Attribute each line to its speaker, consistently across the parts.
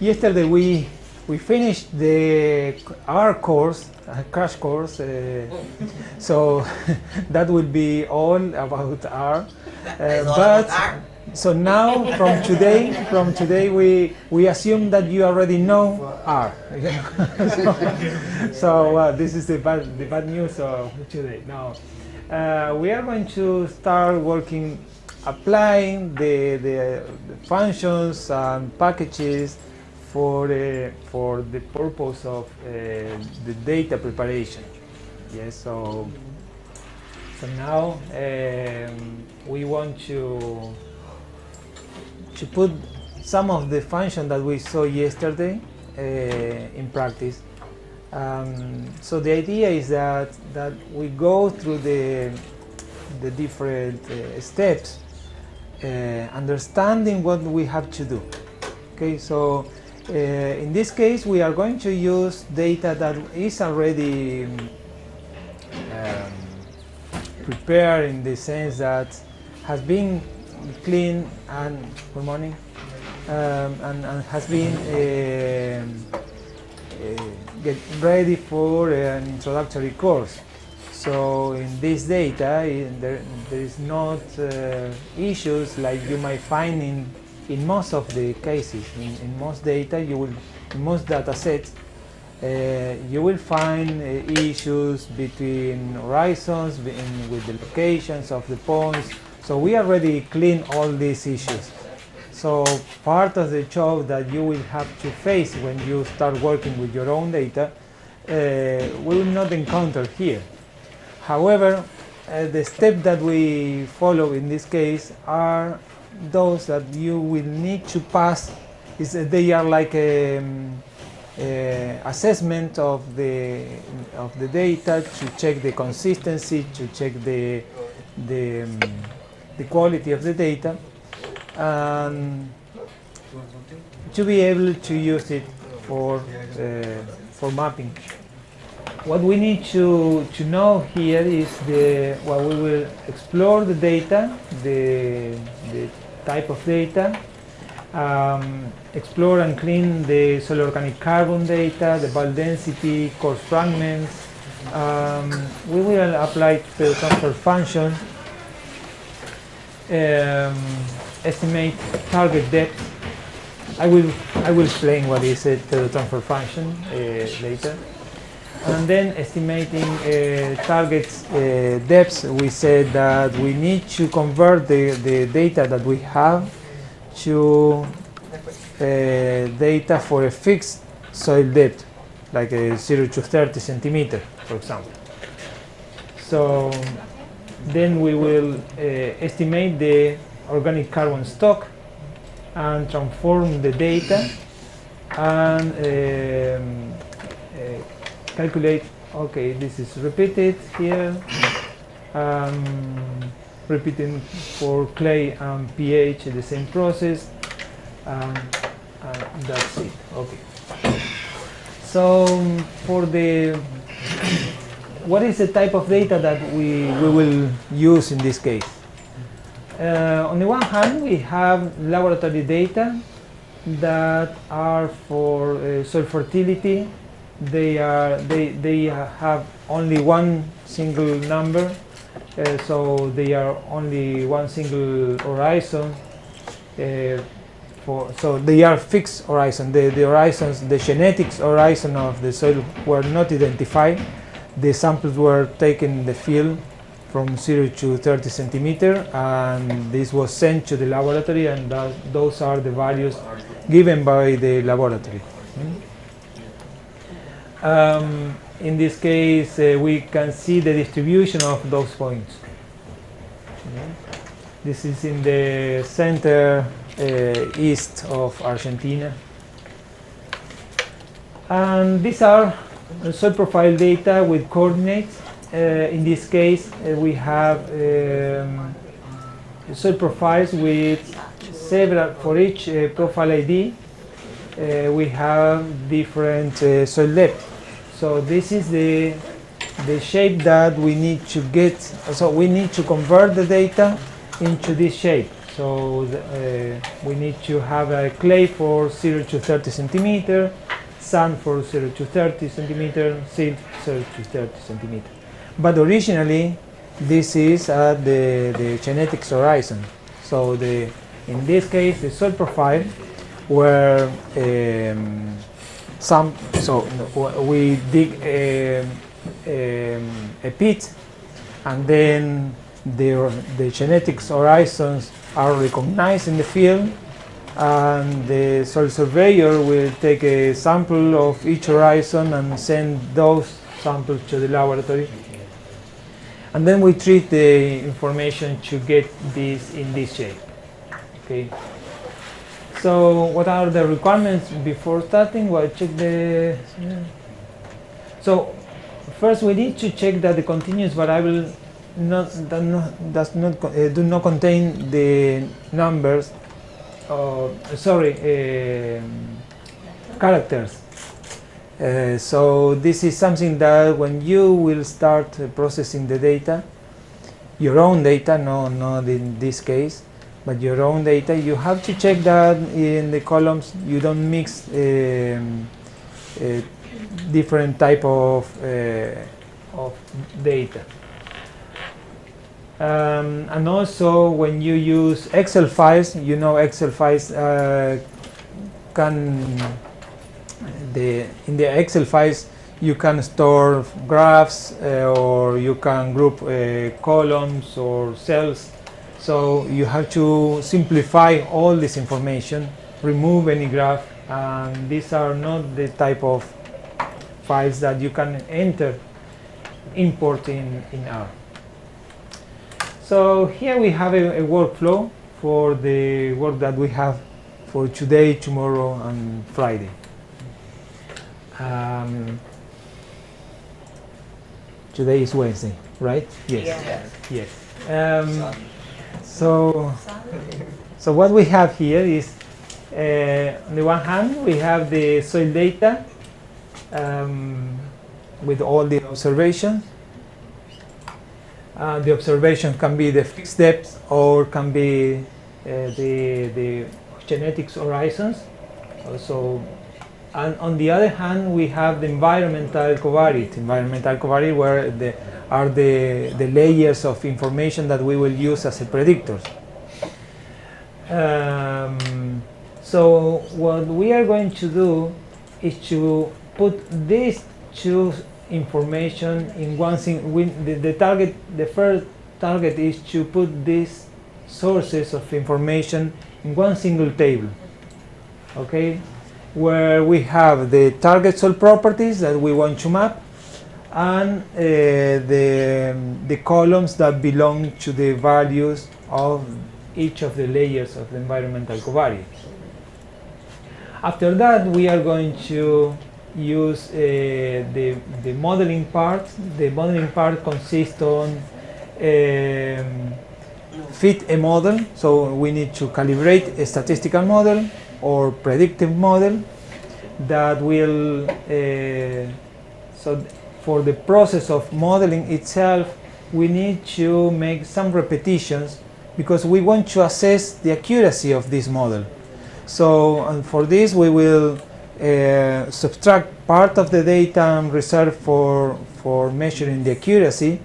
Speaker 1: Yesterday we finished the R course, crash course. So that will be all about R. But so now from today we assume that you already know R. So this is the bad news of today. Now we are going to start working, applying the functions and packages for the purpose of the data preparation. Yes. So now we want to put some of the functions that we saw yesterday in practice. So the idea is that we go through the different steps, understanding what we have to do. Okay, so in this case we are going to use data that is already prepared, in the sense that has been cleaned and good morning and has been get ready for an introductory course. So in this data there is not issues like you might find in most of the cases. In most data in most data sets you will find issues between horizons, with the locations of the points. So we already cleaned all these issues. So part of the job that you will have to face when you start working with your own data we will not encounter here. However, the steps that we follow in this case are those that you will need to pass. They are like assessment of the data, to check the consistency, to check the quality of the data, and to be able to use it for mapping. What we need to know here is we will explore the data, the type of data, explore and clean the soil organic carbon data, the bulk density, coarse fragments. We will apply the transfer function, estimate target depth. I will explain what is the transfer function later. And then estimating target depths, we said that we need to convert the data that we have to data for a fixed soil depth, like 0 to 30 centimeters, for example. So then we will estimate the organic carbon stock and transform the data and calculate. Okay, this is repeated here, repeating for clay and pH, the same process, and that's it. Okay. So for what is the type of data that we will use in this case? On the one hand, we have laboratory data that are for soil fertility. They have only one single number, so they are only one single horizon. So they are fixed horizon. The horizons, the genetics horizon of the soil were not identified. The samples were taken in the field from 0 to 30 centimeters, and this was sent to the laboratory, and those are the values given by the laboratory. In this case, we can see the distribution of those points. This is in the center east of Argentina. And these are soil profile data with coordinates. In this case, we have soil profiles with several, for each profile ID, we have different soil depth. So this is the shape that we need to get. So we need to convert the data into this shape. So we need to have a clay for 0 to 30 centimeter, sand for 0 to 30 centimeter, silt 0 to 30 centimeter. But originally, this is at the genetics horizon. So in this case, the soil profile, where we dig a pit, and then the genetics horizons are recognized in the field, and the soil surveyor will take a sample of each horizon and send those samples to the laboratory. And then we treat the information to get this in this shape. Okay. So what are the requirements before starting? Well, check the. So first we need to check that the continuous variable do not contain the numbers. Characters. So this is something that when you will start processing the data, your own data, not in this case, but your own data, you have to check that in the columns you don't mix different type of data. And also when you use Excel files, you know Excel files in the Excel files you can store graphs or you can group columns or cells. So you have to simplify all this information, remove any graph, and these are not the type of files that you can import in R. So here we have a workflow for the work that we have for today, tomorrow, and Friday. Today is Wednesday, right? Yes. Yes. So what we have here is, on the one hand, we have the soil data with all the observations. The observation can be the fixed depth or can be the genetics horizons. And on the other hand, we have the environmental covariate. Environmental covariate, where the layers of information that we will use as a predictors. So what we are going to do is to put these two information in one thing. The first target is to put these sources of information in one single table. Okay, where we have the target soil properties that we want to map, and the columns that belong to the values of each of the layers of the environmental covariate. After that, we are going to use the modeling part. The modeling part consists on fit a model. So we need to calibrate a statistical model or predictive model that will. So for the process of modeling itself, we need to make some repetitions because we want to assess the accuracy of this model. So and for this, we will subtract part of the data and reserve for measuring the accuracy,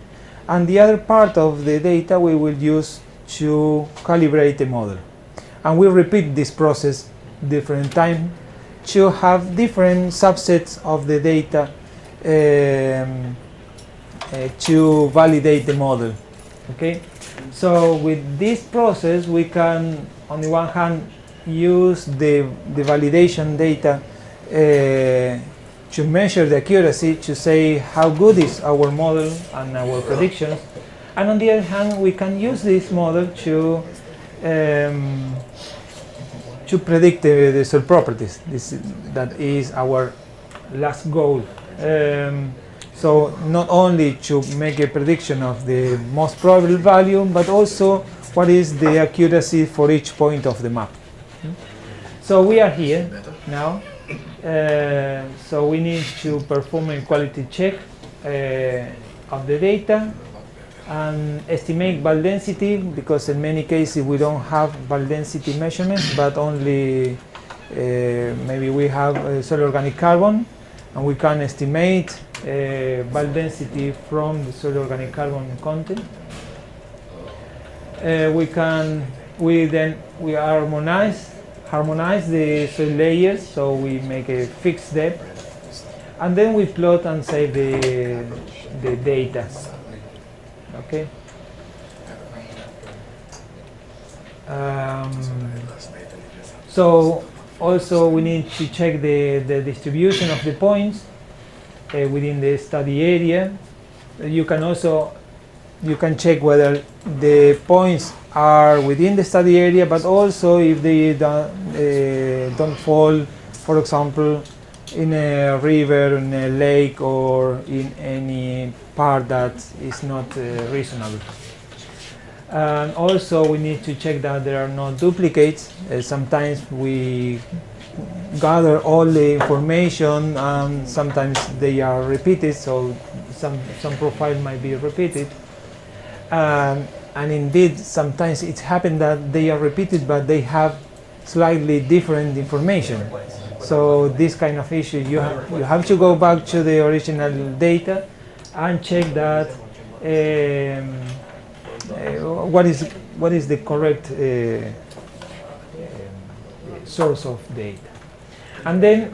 Speaker 1: and the other part of the data we will use to calibrate the model. And we repeat this process different times to have different subsets of the data to validate the model. Okay, so with this process we can, on the one hand, use the validation data to measure the accuracy, to say how good is our model and our predictions, and on the other hand we can use this model to predict the soil properties. That is our last goal. So not only to make a prediction of the most probable value, but also what is the accuracy for each point of the map. So we are here now. So we need to perform a quality check of the data, and estimate bulk density, because in many cases we don't have bulk density measurements, but only maybe we have soil organic carbon, and we can estimate bulk density from the soil organic carbon content. We harmonize the soil layers, so we make a fixed depth, and then we plot and save the data. Okay. So also we need to check the distribution of the points within the study area. You can check whether the points are within the study area, but also if they don't fall, for example, in a river, in a lake, or in any part that is not reasonable. And also we need to check that there are no duplicates. Sometimes we gather all the information, and sometimes they are repeated, so some profile might be repeated. And indeed, sometimes it happens that they are repeated, but they have slightly different information. So this kind of issue, you have to go back to the original data and check that what is the correct source of data. And then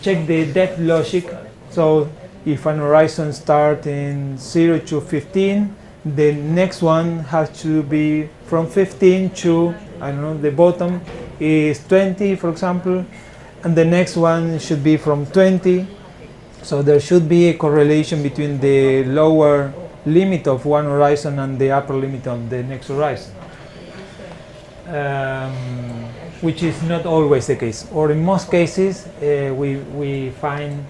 Speaker 1: check the depth logic. So if an horizon starts in 0 to 15, the next one has to be from 15 to, I don't know, the bottom is 20, for example, and the next one should be from 20. So there should be a correlation between the lower limit of one horizon and the upper limit of the next horizon, which is not always the case, or in most cases we find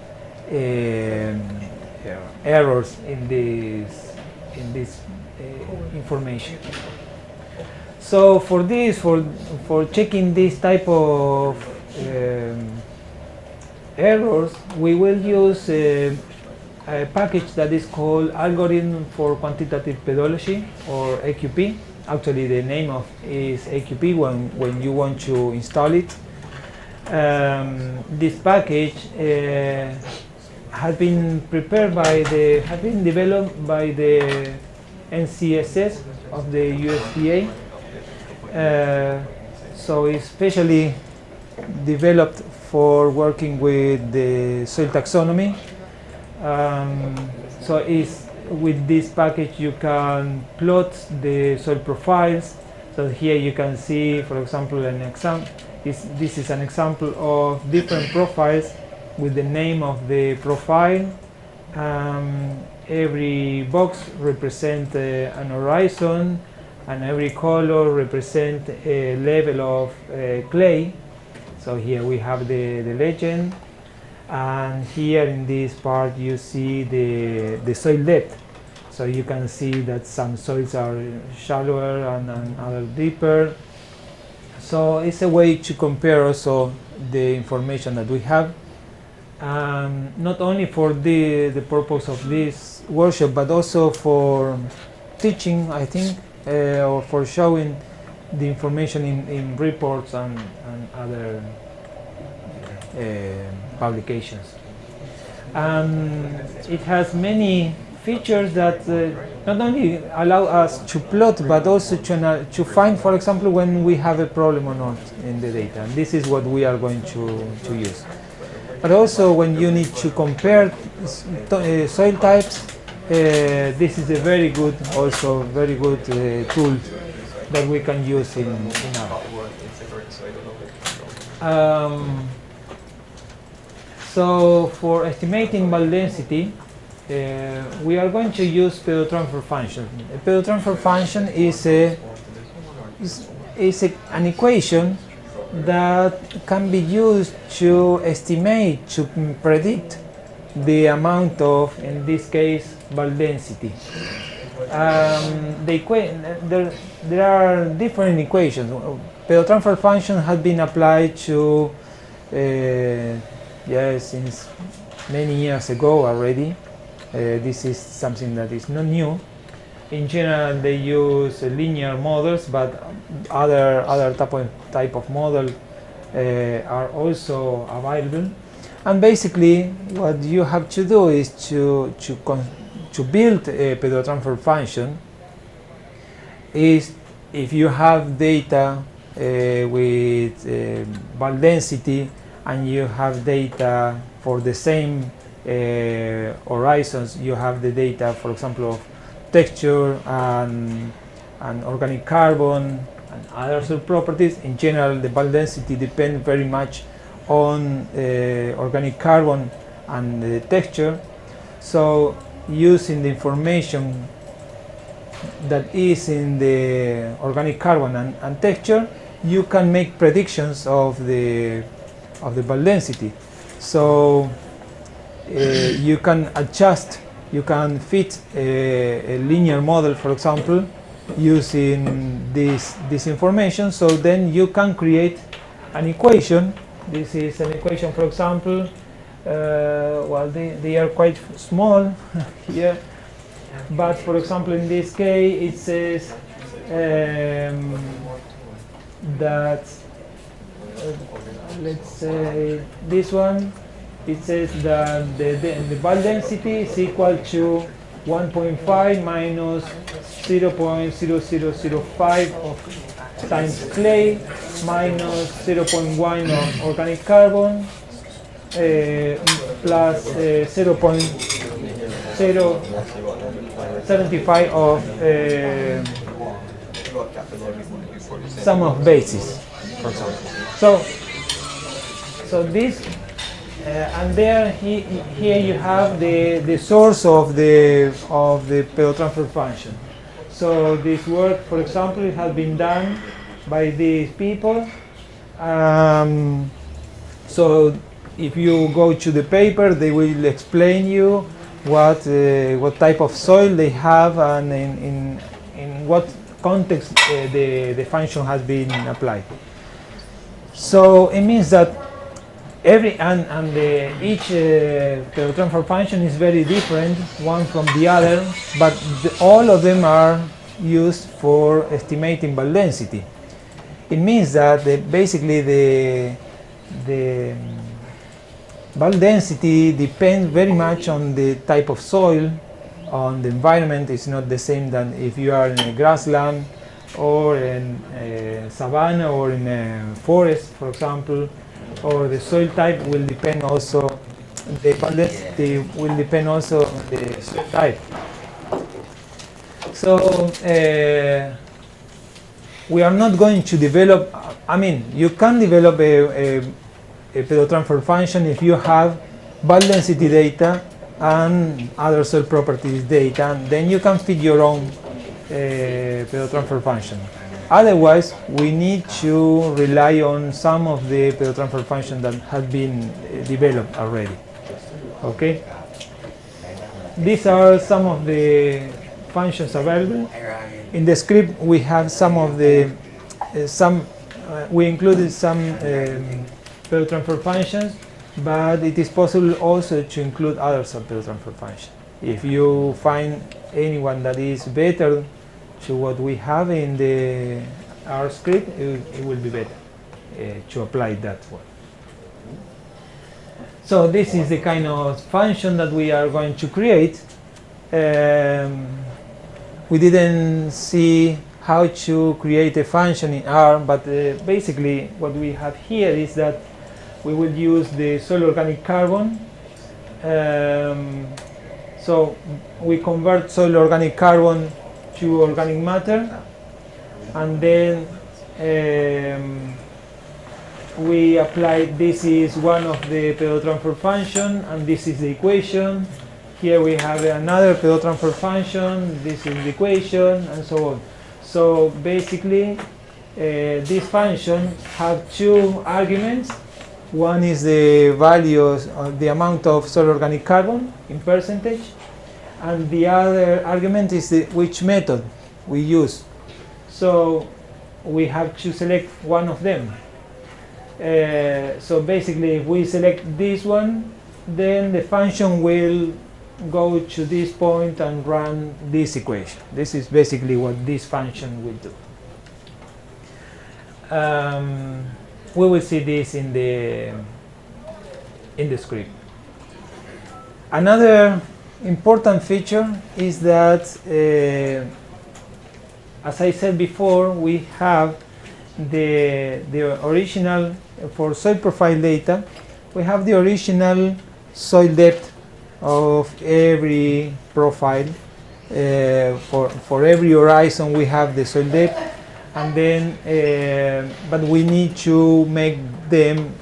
Speaker 1: errors in this information. So for this, for checking this type of errors, we will use a package that is called Algorithm for Quantitative Pedology, or AQP. Actually, the name of is AQP when you want to install it. This package has been developed by the NCSS of the USDA. So it's specially developed for working with the soil taxonomy. So with this package you can plot the soil profiles. So here you can see, for example, an example. This is an example of different profiles with the name of the profile. Every box represents an horizon, and every color represents a level of clay. So here we have the legend, and here in this part you see the soil depth. So you can see that some soils are shallower and other deeper. So it's a way to compare also the information that we have, not only for the purpose of this workshop, but also for teaching, I think, or for showing the information in reports and other publications. It has many features that not only allow us to plot, but also to find, for example, when we have a problem or not in the data. And this is what we are going to use. But also when you need to compare soil types, this is a very good tool that we can use in our. So for estimating bulk density, we are going to use pedotransfer function. A pedotransfer function is an equation that can be used to estimate, to predict the amount of, in this case, bulk density. There are different equations. Pedotransfer function has been applied to since many years ago already. This is something that is not new. In general, they use linear models, but other type of model are also available. And basically, what you have to do is to build a Pedro transfer function. Is if you have data with bulk density and you have data for the same horizons, you have the data, for example, of texture and organic carbon and other soil properties. In general, the bulk density depends very much on organic carbon and the texture. So using the information that is in the organic carbon and texture, you can make predictions of the bulk density. So you can adjust, you can fit a linear model, for example, using this information. So then you can create an equation. This is an equation, for example. Well, they are quite small here. But for example, in this case, it says that, let's say this one, it says that the bulk density is equal to 1.5 minus 0.0005 of times clay minus 0.1 of organic carbon plus 0.075 of sum of bases, for example. So this and there here you have the source of the Pedro transfer function. So this work, for example, it has been done by these people. So if you go to the paper, they will explain you what type of soil they have and in what context the function has been applied. So it means that each Pedro transfer function is very different one from the other, but all of them are used for estimating bulk density. It means that basically the bulk density depends very much on the type of soil, on the environment. It's not the same than if you are in a grassland or in a savanna or in a forest, for example. Or the soil type will depend also, the bulk density will depend also on the soil type. So we are not going to develop, I mean, you can develop a Pedro transfer function if you have bulk density data and other soil properties data, and then you can fit your own Pedro transfer function. Otherwise, we need to rely on some of the Pedro transfer functions that have been developed already. Okay? These are some of the functions available. In the script, we have some of the we included some Pedro transfer functions, but it is possible also to include other Pedro transfer functions. If you find anyone that is better to what we have in our script, it will be better to apply that one. So this is the kind of function that we are going to create. We didn't see how to create a function in R, but basically what we have here is that we will use the soil organic carbon. So we convert soil organic carbon to organic matter, and then we apply, this is one of the Pedro transfer function, and this is the equation. Here we have another Pedro transfer function, this is the equation, and so on. So basically this function have two arguments. One is the values of the amount of soil organic carbon in percentage, and the other argument is which method we use. So we have to select one of them. So basically, if we select this one, then the function will go to this point and run this equation. This is basically what this function will do. We will see this in the script. Another important feature is that, as I said before, we have the original, for soil profile data, we have the original soil depth of every profile. For every horizon we have the soil depth, and then but we need to make them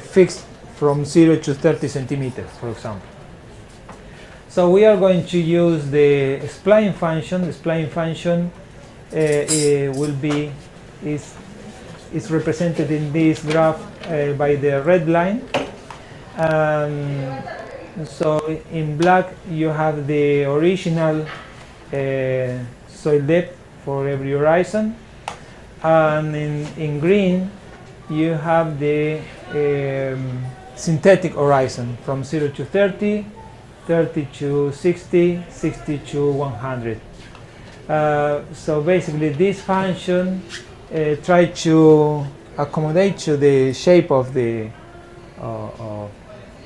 Speaker 1: fixed from 0 to 30 centimeters, for example. So we are going to use the spline function. The spline function is represented in this graph by the red line. So in black you have the original soil depth for every horizon, and in green you have the synthetic horizon from 0 to 30, 30 to 60, 60 to 100. So basically this function tries to accommodate to the shape of the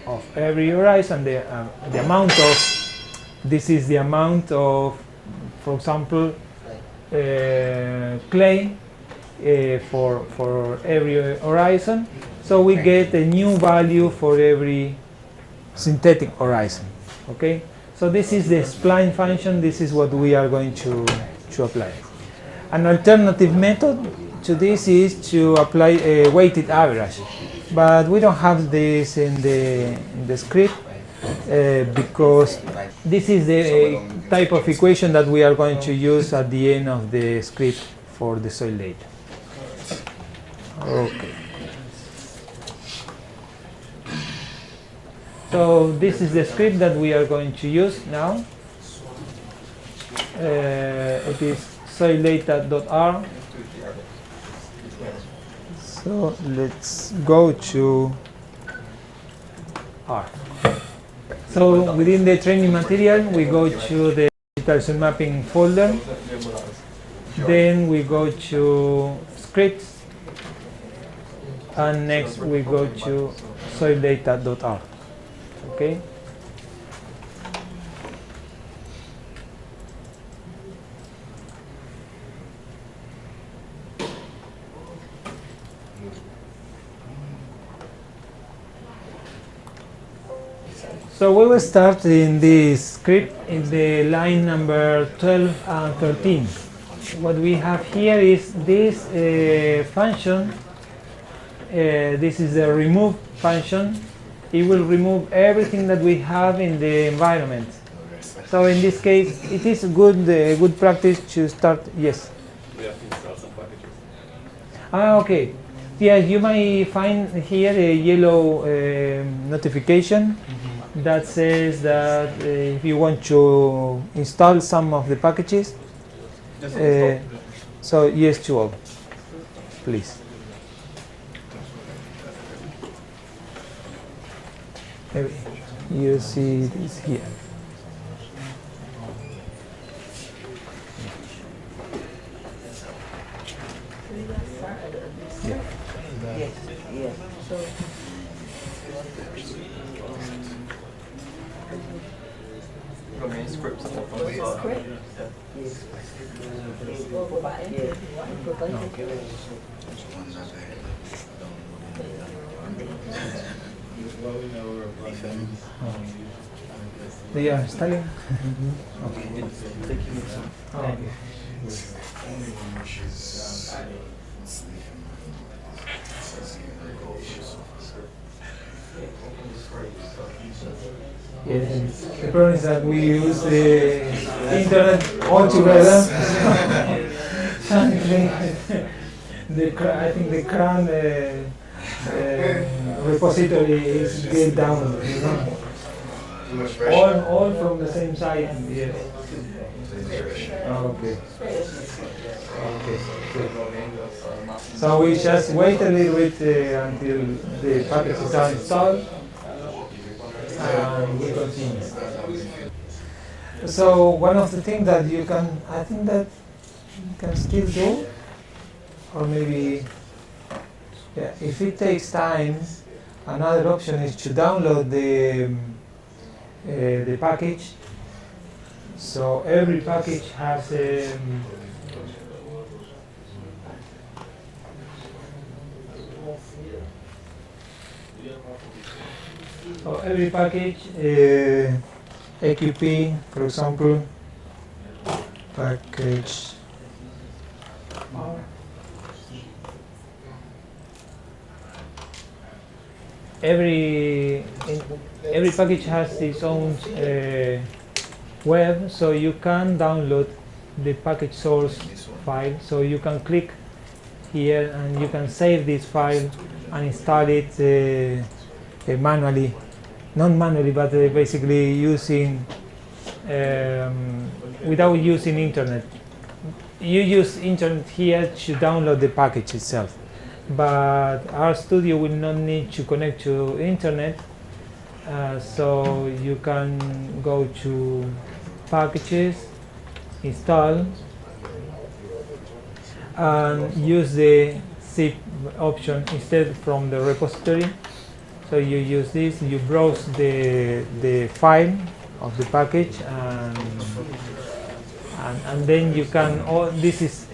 Speaker 1: of every horizon. The amount of, this is the amount of, for example, clay for every horizon. So we get a new value for every synthetic horizon. Okay, so this is the spline function. This is what we are going to apply. An alternative method to this is to apply a weighted average, but we don't have this in the script because this is the type of equation that we are going to use at the end of the script for the soil data. Okay. So this is the script that we are going to use now. It is soildata.r. So let's go to R. So within the training material, we go to the digital soil mapping folder. Then we go to scripts, and next we go to soildata.r. Okay. So we will start in this script in the line number 12 and 13. What we have here is this function. This is the remove function. It will remove everything that we have in the environment. So in this case, it is good practice to start. Yes.
Speaker 2: We have to install some packages.
Speaker 1: Okay. Yes, you might find here a yellow notification that says that if you want to install some of the packages. So yes to all, please. You see this here. Yeah.
Speaker 3: Yes, yes. So
Speaker 2: Got any scripts up on the side?
Speaker 3: script?
Speaker 2: Yeah.
Speaker 3: Yes. Của bạn thì của tôi thì
Speaker 1: They are installing.
Speaker 2: Okay.
Speaker 1: Okay. Yes. The problem is that we use the internet altogether. I think the CRAN repository is get down. You know? All from the same site. Yes. Okay. Okay. So we just wait a little bit until the packages are installed, and we continue. So one of the things that you can, I think that you can still do, or maybe, yeah, if it takes time, another option is to download the package. So every package has so every package, AQP, for example, package. Every package has its own web, so you can download the package source file. So you can click here and you can save this file and install it manually, not manually, but basically using without using internet. You use internet here to download the package itself, but RStudio will not need to connect to internet, so you can go to packages, install, and use the zip option instead from the repository. So you use this, you browse the file of the package, and then you can, this is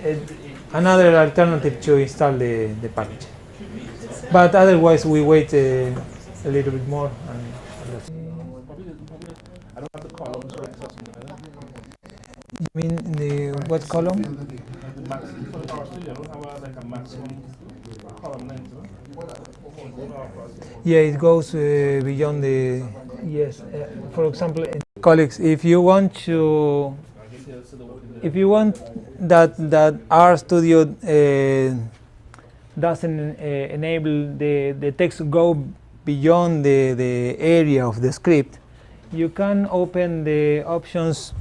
Speaker 1: another alternative to install the package. But otherwise we wait a little bit more.
Speaker 4: I don't have the columns or something like that.
Speaker 1: You mean the what column?
Speaker 4: The maximum for the RStudio, I don't have like a maximum column length.
Speaker 1: Yeah, it goes beyond the, yes. For example, colleagues, if you want that RStudio doesn't enable the text to go beyond the area of the script, you can open the options.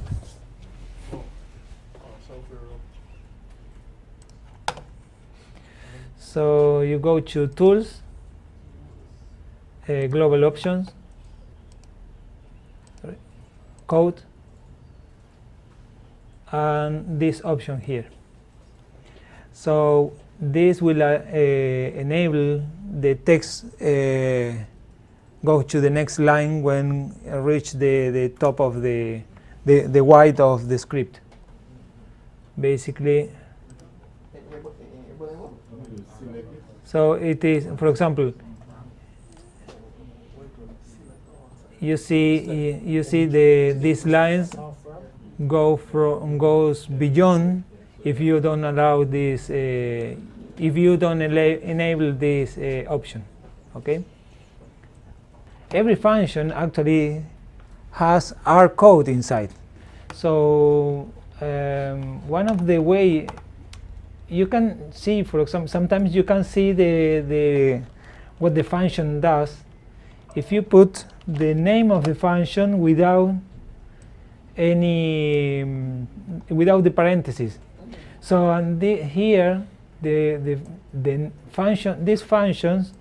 Speaker 1: So you go to Tools, Global Options, Code, and this option here. So this will enable the text go to the next line when reach the top of the white of the script. Basically, so it is, for example, you see these lines goes beyond if you don't allow this, if you don't enable this option. Okay. Every function actually has R code inside. So one of the way you can see, for example, sometimes you can see what the function does if you put the name of the function without the parentheses. So here the function, these functions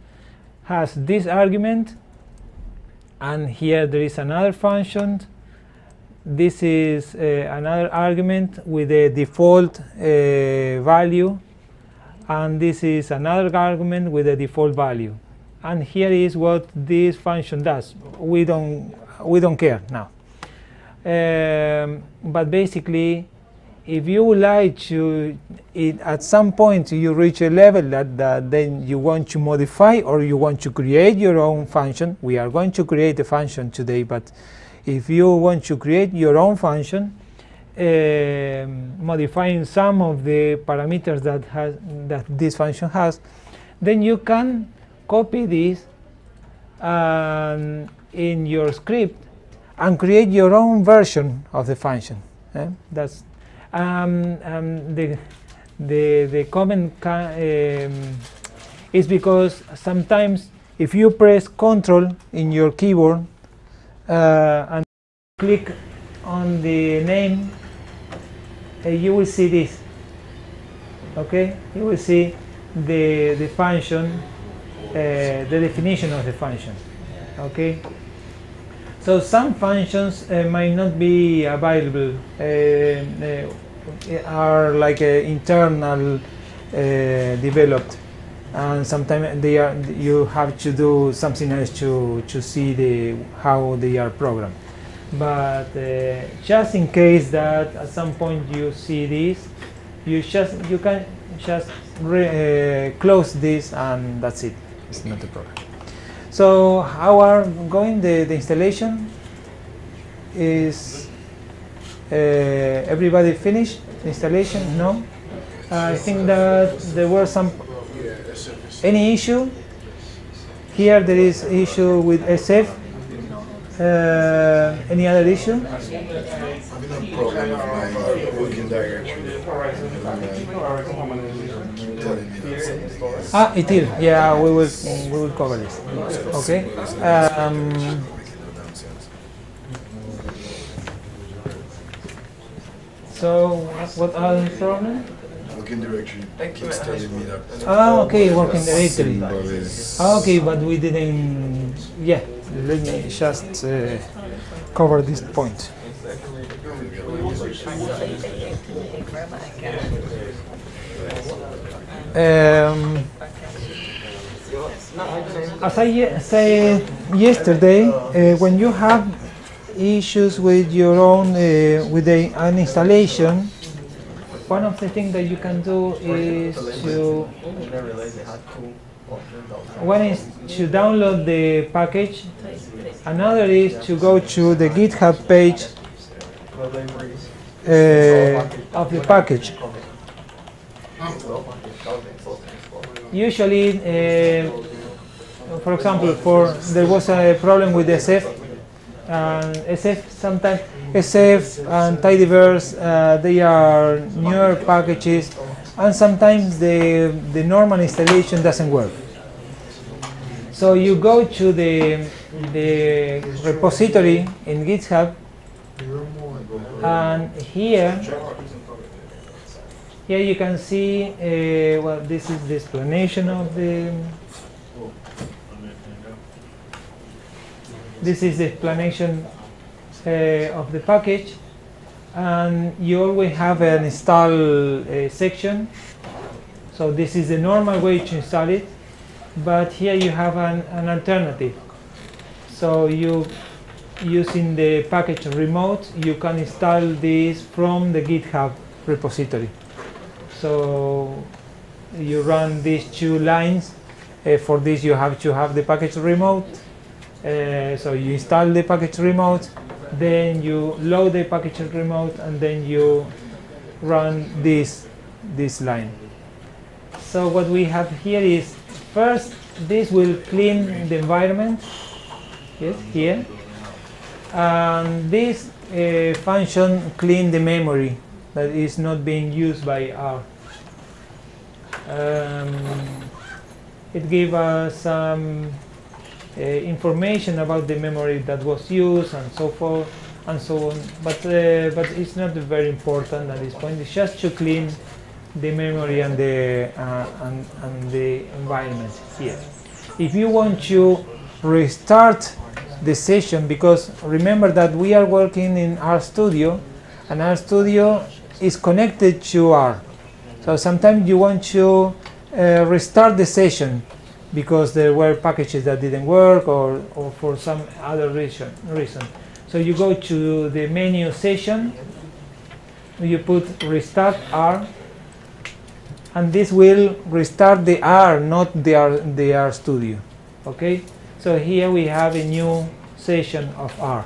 Speaker 1: has this argument, and here there is another function. This is another argument with a default value, and this is another argument with a default value. And here is what this function does. We don't care now. But basically, if you would like to, at some point you reach a level that then you want to modify or you want to create your own function. We are going to create a function today, but if you want to create your own function, modifying some of the parameters that this function has, then you can copy this in your script and create your own version of the function. That's the comment is because sometimes if you press Ctrl in your keyboard and click on the name, you will see this. Okay, you will see the function, the definition of the function. Okay, So some functions might not be available, are like internal developed, and sometimes they are, you have to do something else to see how they are programmed. But just in case that at some point you see this, you can just close this and that's it. It's not a problem. So how are going the installation? Is everybody finished the installation? No? I think that there were any issue? Here there is issue with SF. Any other issue?
Speaker 5: I'm having a problem with my working directory. Telling me that something is
Speaker 1: It is. Yeah, we will cover this. Okay. So what are the problem?
Speaker 5: working directory. It's telling me that.
Speaker 1: Okay, working directory.
Speaker 5: Symbol is
Speaker 1: Okay, but we didn't. Yeah, let me just cover this point. As I said yesterday, when you have issues with your own with an installation, one of the things that you can do is one is to download the package. Another is to go to the GitHub page of the package. Usually, for example, there was a problem with SF. Sometimes SF and Tidyverse, they are newer packages, and sometimes the normal installation doesn't work. So you go to the repository in GitHub, and here you can see, well, this is the explanation of the. This is the explanation of the package, and you always have an install section. So this is the normal way to install it, but here you have an alternative. So using the package remote, you can install this from the GitHub repository. So you run these two lines. For this you have to have the package remote. So you install the package remote, then you load the package remote, and then you run this line. So what we have here is, first, this will clean the environment. Yes, here. And this function clean the memory that is not being used by R. It gives us some information about the memory that was used and so forth and so on, but it's not very important at this point. It's just to clean the memory and the environment here. If you want to restart the session, because remember that we are working in RStudio, and RStudio is connected to R. So sometimes you want to restart the session because there were packages that didn't work, or for some other reason. So you go to the menu session, you put restart R, and this will restart the R, not the RStudio. Okay? So here we have a new session of R.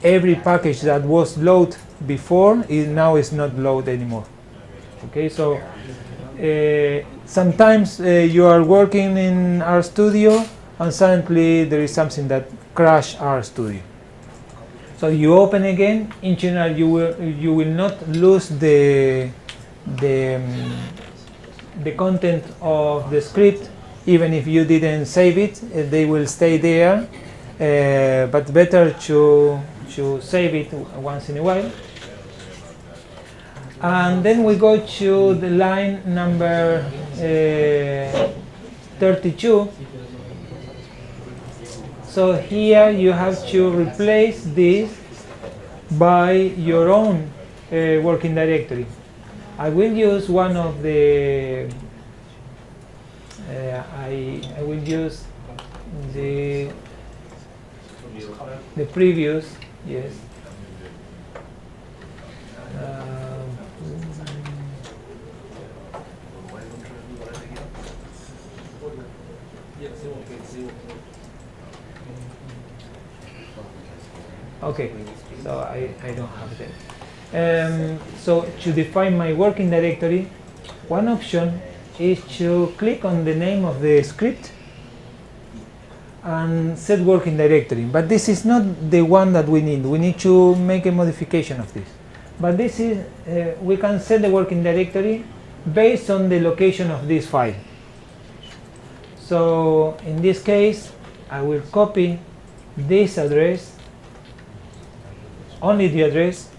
Speaker 1: Every package that was loaded before now is not loaded anymore. Okay, so sometimes you are working in RStudio and suddenly there is something that crashed RStudio. So you open again. In general, you will not lose the content of the script, even if you didn't save it. They will stay there, but better to save it once in a while. And then we go to the line number 32. So here you have to replace this by your own working directory. I will use one of the I will use the previous, yes. Okay, so I don't have that. So to define my working directory, one option is to click on the name of the script and set working directory. But this is not the one that we need. We need to make a modification of this. But this is, we can set the working directory based on the location of this file. So in this case, I will copy this address, only the address,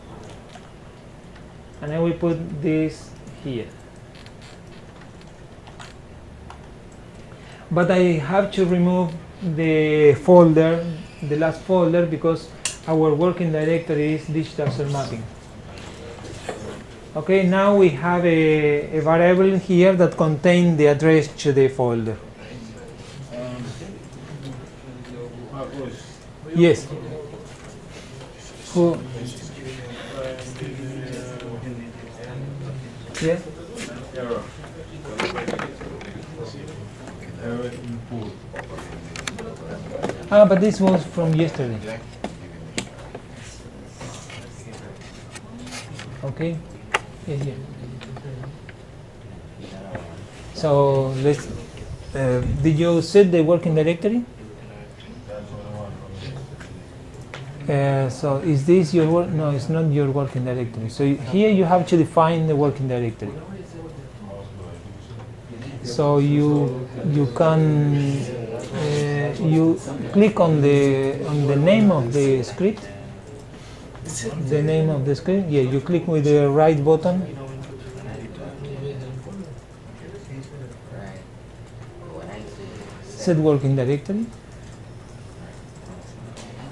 Speaker 1: and I will put this here. But I have to remove the folder, the last folder, because our working directory is digital cell mapping. Okay, now we have a variable here that contains the address to the folder. Yes. Who? Yes. Ah, but this was from yesterday. Okay. Yes, yes. So let's. Did you set the working directory? So is this your work? No, it's not your working directory. So here you have to define the working directory. So you can you click on the name of the script. The name of the script. Yeah, you click with the right button. Set working directory.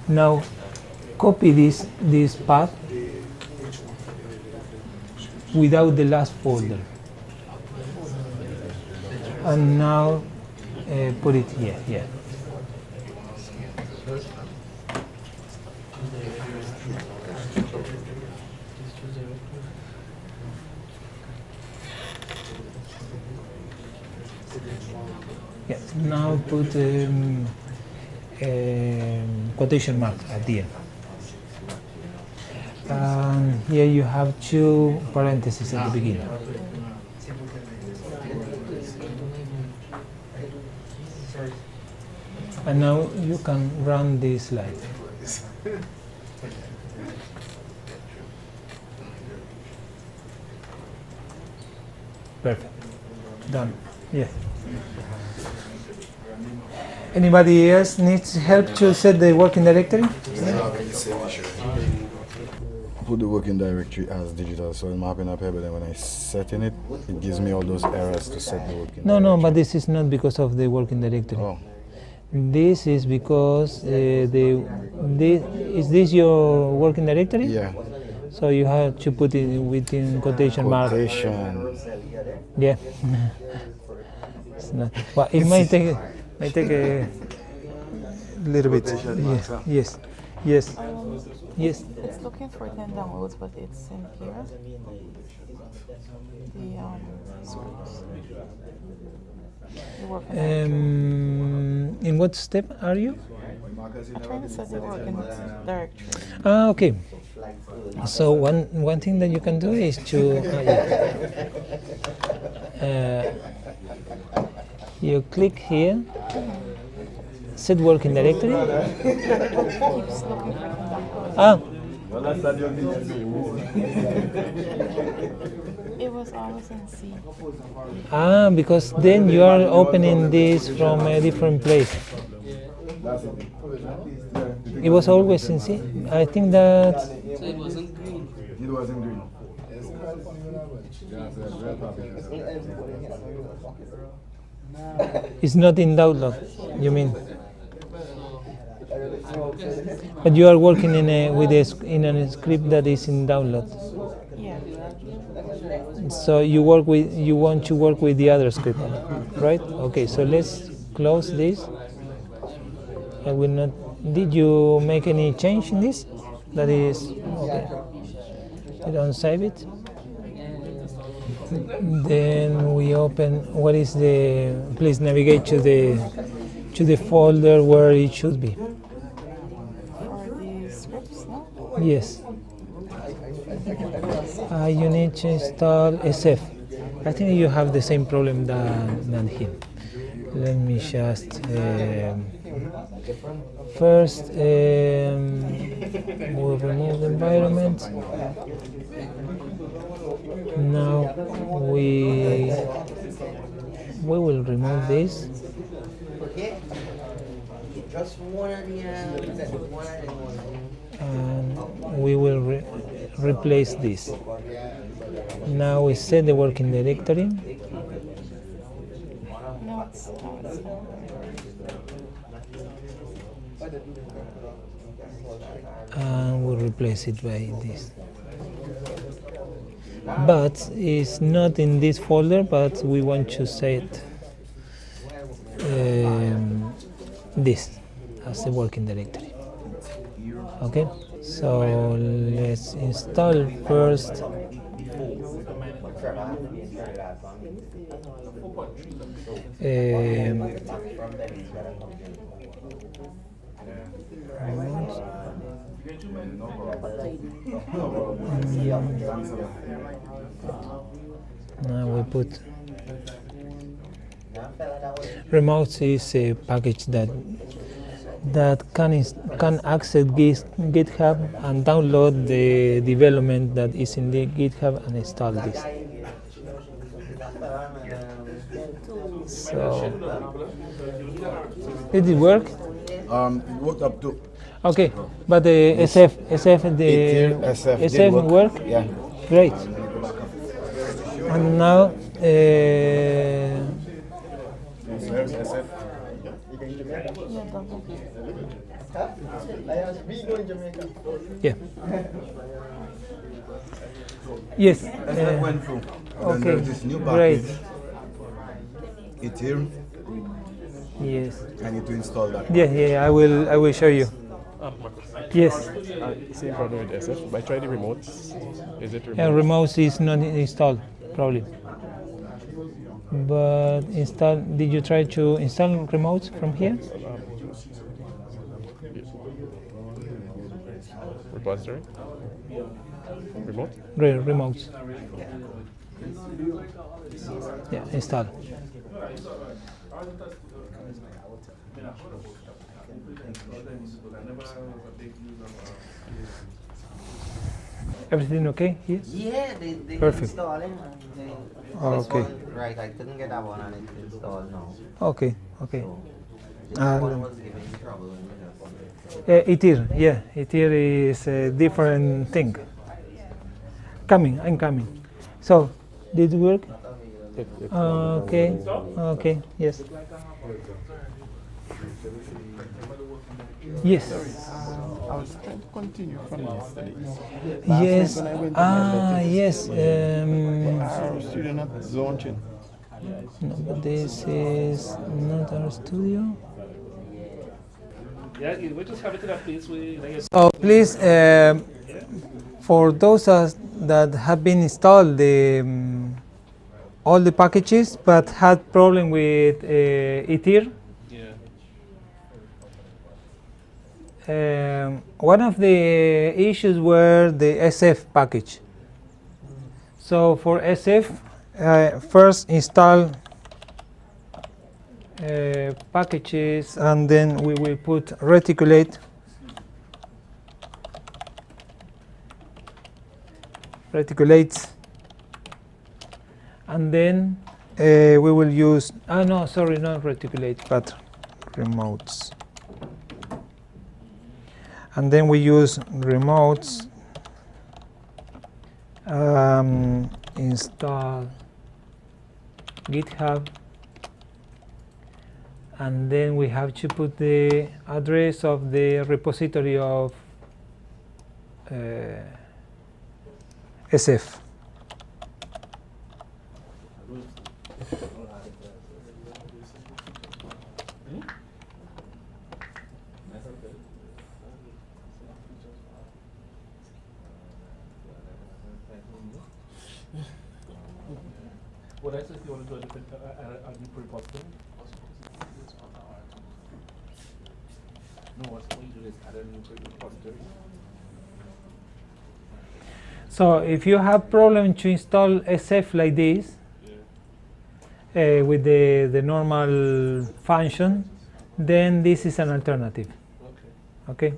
Speaker 1: Now copy this path without the last folder, and now put it here. Yeah. Yeah. Now put quotation mark at the end. Here you have two parentheses at the beginning. And now you can run this slide. Perfect. Done. Yeah. Anybody else needs help to set the working directory?
Speaker 5: Put the working directory as digital cell mapping up here, but then when I set in it, it gives me all those errors to set the working directory.
Speaker 1: No, but this is not because of the working directory.
Speaker 5: Oh.
Speaker 1: This is because is this your working directory?
Speaker 5: Yeah.
Speaker 1: So you have to put it within quotation mark.
Speaker 5: Quotation.
Speaker 1: Yeah. It's not. Well, it might take a little bit. Yes. Yes. Yes.
Speaker 3: It's looking for 10 downloads, but it's in here. The scripts. The working directory.
Speaker 1: In what step are you?
Speaker 3: I'm trying to set the working directory.
Speaker 1: Ah, okay. So one thing that you can do is to you click here, set working directory.
Speaker 3: Keeps looking for 10 downloads.
Speaker 1: Ah,
Speaker 3: It was always in C.
Speaker 1: because then you are opening this from a different place. It was always in C. I think that.
Speaker 6: So it wasn't green.
Speaker 5: It wasn't green.
Speaker 1: It's not in download, you mean? But you are working in a script that is in download.
Speaker 3: Yeah.
Speaker 1: So you want to work with the other script, right? Okay, so let's close this. I will not. Did you make any change in this? That is okay. You don't save it. Then we open. What is the? Please navigate to the folder where it should be.
Speaker 3: For the scripts, no?
Speaker 1: Yes. You need to install SF. I think you have the same problem than him. Let me just first we'll remove the environment. Now we will remove this. And we will replace this. Now we set the working directory.
Speaker 3: No, it's
Speaker 1: And we'll replace it by this. But it's not in this folder, but we want to set this as the working directory. Okay, so let's install first now we put remote is a package that can access GitHub and download the development that is in the GitHub and install this. So did it work?
Speaker 5: It worked up to.
Speaker 1: Okay, but the SF
Speaker 5: did
Speaker 1: work?
Speaker 5: Yeah.
Speaker 1: Great. And now yeah. Yes.
Speaker 5: SF went through. Then
Speaker 1: Okay.
Speaker 5: there's this new
Speaker 1: Great.
Speaker 5: package. It's here.
Speaker 1: Yes.
Speaker 5: I need to install that.
Speaker 1: Yeah. I will show you. Yes.
Speaker 4: Same problem with SF. But I tried the remote. Is it remote?
Speaker 1: Yeah, remote is not installed, probably. But install. Did you try to install remote from here?
Speaker 4: Repository? Remote?
Speaker 1: Remote. Yeah, install. Everything okay here?
Speaker 6: Yeah, they
Speaker 1: Perfect.
Speaker 6: install it.
Speaker 1: Okay.
Speaker 6: Right, I couldn't get that one and it's installed now.
Speaker 1: Okay.
Speaker 6: So, this
Speaker 1: Ah,
Speaker 6: one
Speaker 1: no.
Speaker 6: was giving me trouble. When we just
Speaker 1: ITIR is a different thing. I'm coming. So, did it work? Okay, yes. Yes.
Speaker 4: I was trying to continue from yesterday.
Speaker 1: Yes.
Speaker 4: When I went to my
Speaker 1: Yes.
Speaker 4: Our student at launching.
Speaker 1: No, but this is not our studio.
Speaker 7: Yeah, we just have it in a place where like
Speaker 1: So please, for those that have been installed all the packages but had problem with ITIR, one of the issues were the SF package. So for SF, first install packages, and then we will put reticulate. And then we will use, no, sorry, not reticulate, but remotes. And then we use remotes, install GitHub, and then we have to put the address of the repository of SF.
Speaker 7: What else if you want to do a different a repository? No, what you do is add a new repository.
Speaker 1: So if you have problem to install SF like this, with the normal function, then this is an alternative.
Speaker 7: Okay.
Speaker 1: Okay.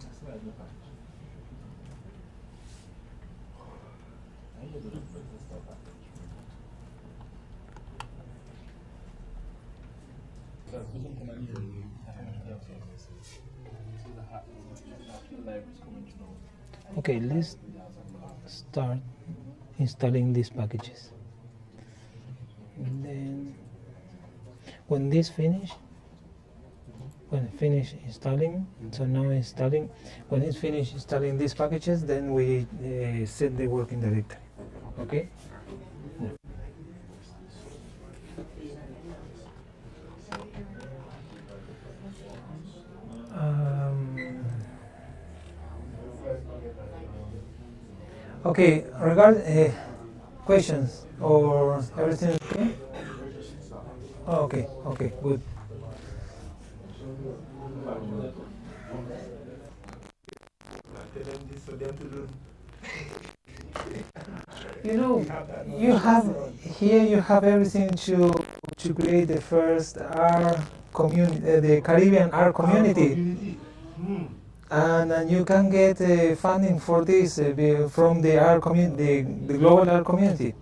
Speaker 7: That's not enough. I use it for this stuff. That's we can come in here. This is a hot libraries coming through.
Speaker 1: Okay, let's start installing these packages. And then when this finish, installing, so now installing, when it's finished installing these packages, then we set the working directory. Okay? Okay, regarding questions or everything okay? Oh, okay, okay, good. You know, you have everything to create the first R community, the Caribbean R community. And you can get funding for this from the R community, the global R community.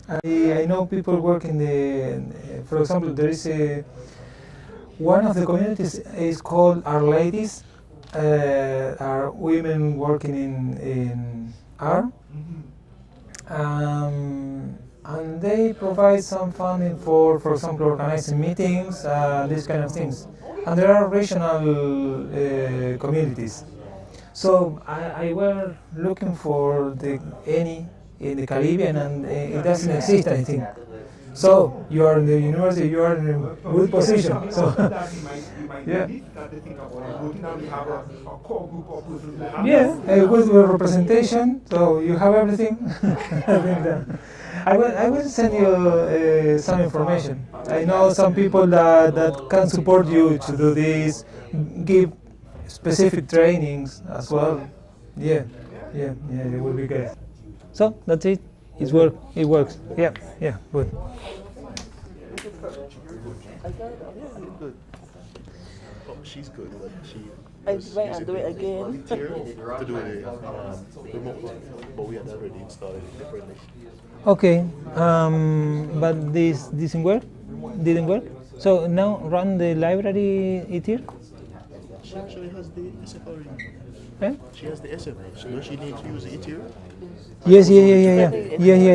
Speaker 1: I know people work in the, for example, there is one of the communities is called Our Ladies, are women working in R. And they provide some funding for example, organizing meetings, these kind of things. And there are regional communities. So I were looking for any in the Caribbean, and it doesn't exist, I think. So you are in the university, you are in a good position. So yeah. Yeah, a good representation. So you have everything. I will send you some information. I know some people that can support you to do this, give specific trainings as well. Yeah, it will be good. So that's it. It works. Yeah, good.
Speaker 8: Good. Oh, she's good. Like
Speaker 3: I went and do it again.
Speaker 8: volunteer to do it remote, but we had already installed it differently.
Speaker 1: Okay, but this didn't work. So now run the library here.
Speaker 8: She actually has the SF already.
Speaker 1: Eh?
Speaker 8: She has the SF. So does she need to use it here?
Speaker 1: Yes, yeah.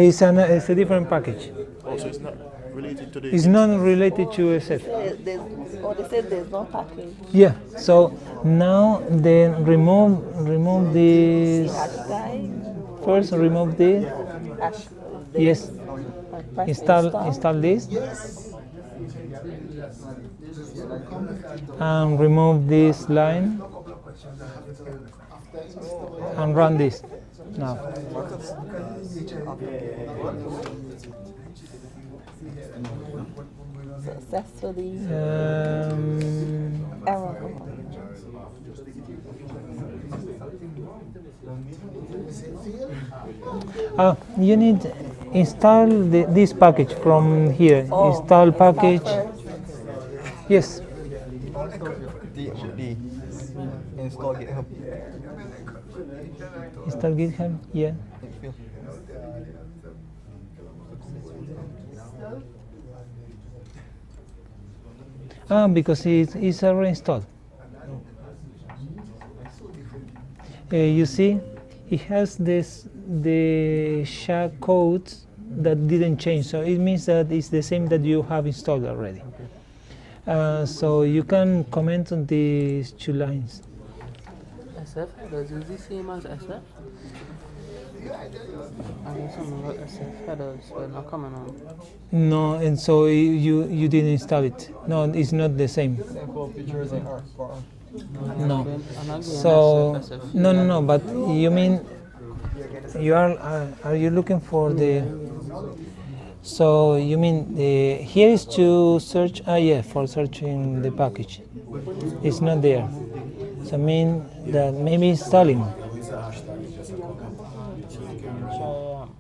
Speaker 1: It's a different package.
Speaker 8: Oh, so it's not related to the.
Speaker 1: It's not related to SF.
Speaker 3: They said there's no package.
Speaker 1: Yeah. So now then remove this first. Remove this. Yes. Install this. And remove this line. And run this now.
Speaker 3: Successfully. Error.
Speaker 1: You need install this package from here. Install package. Yes.
Speaker 6: D. Install GitHub.
Speaker 1: Install GitHub. Yeah. Because it's already installed. You see, it has the SHA codes that didn't change. So it means that it's the same that you have installed already. So you can comment on these 2 lines.
Speaker 3: SF headers is the same as SF. And some of SF headers were not coming on.
Speaker 1: No, and so you didn't install it. No, it's not the same.
Speaker 6: Sample pictures and art.
Speaker 1: No.
Speaker 3: And again,
Speaker 1: So
Speaker 3: SF.
Speaker 1: no. But you mean you are you looking for the? So you mean here is to search? Yeah, for searching the package. It's not there. So I mean that maybe installing.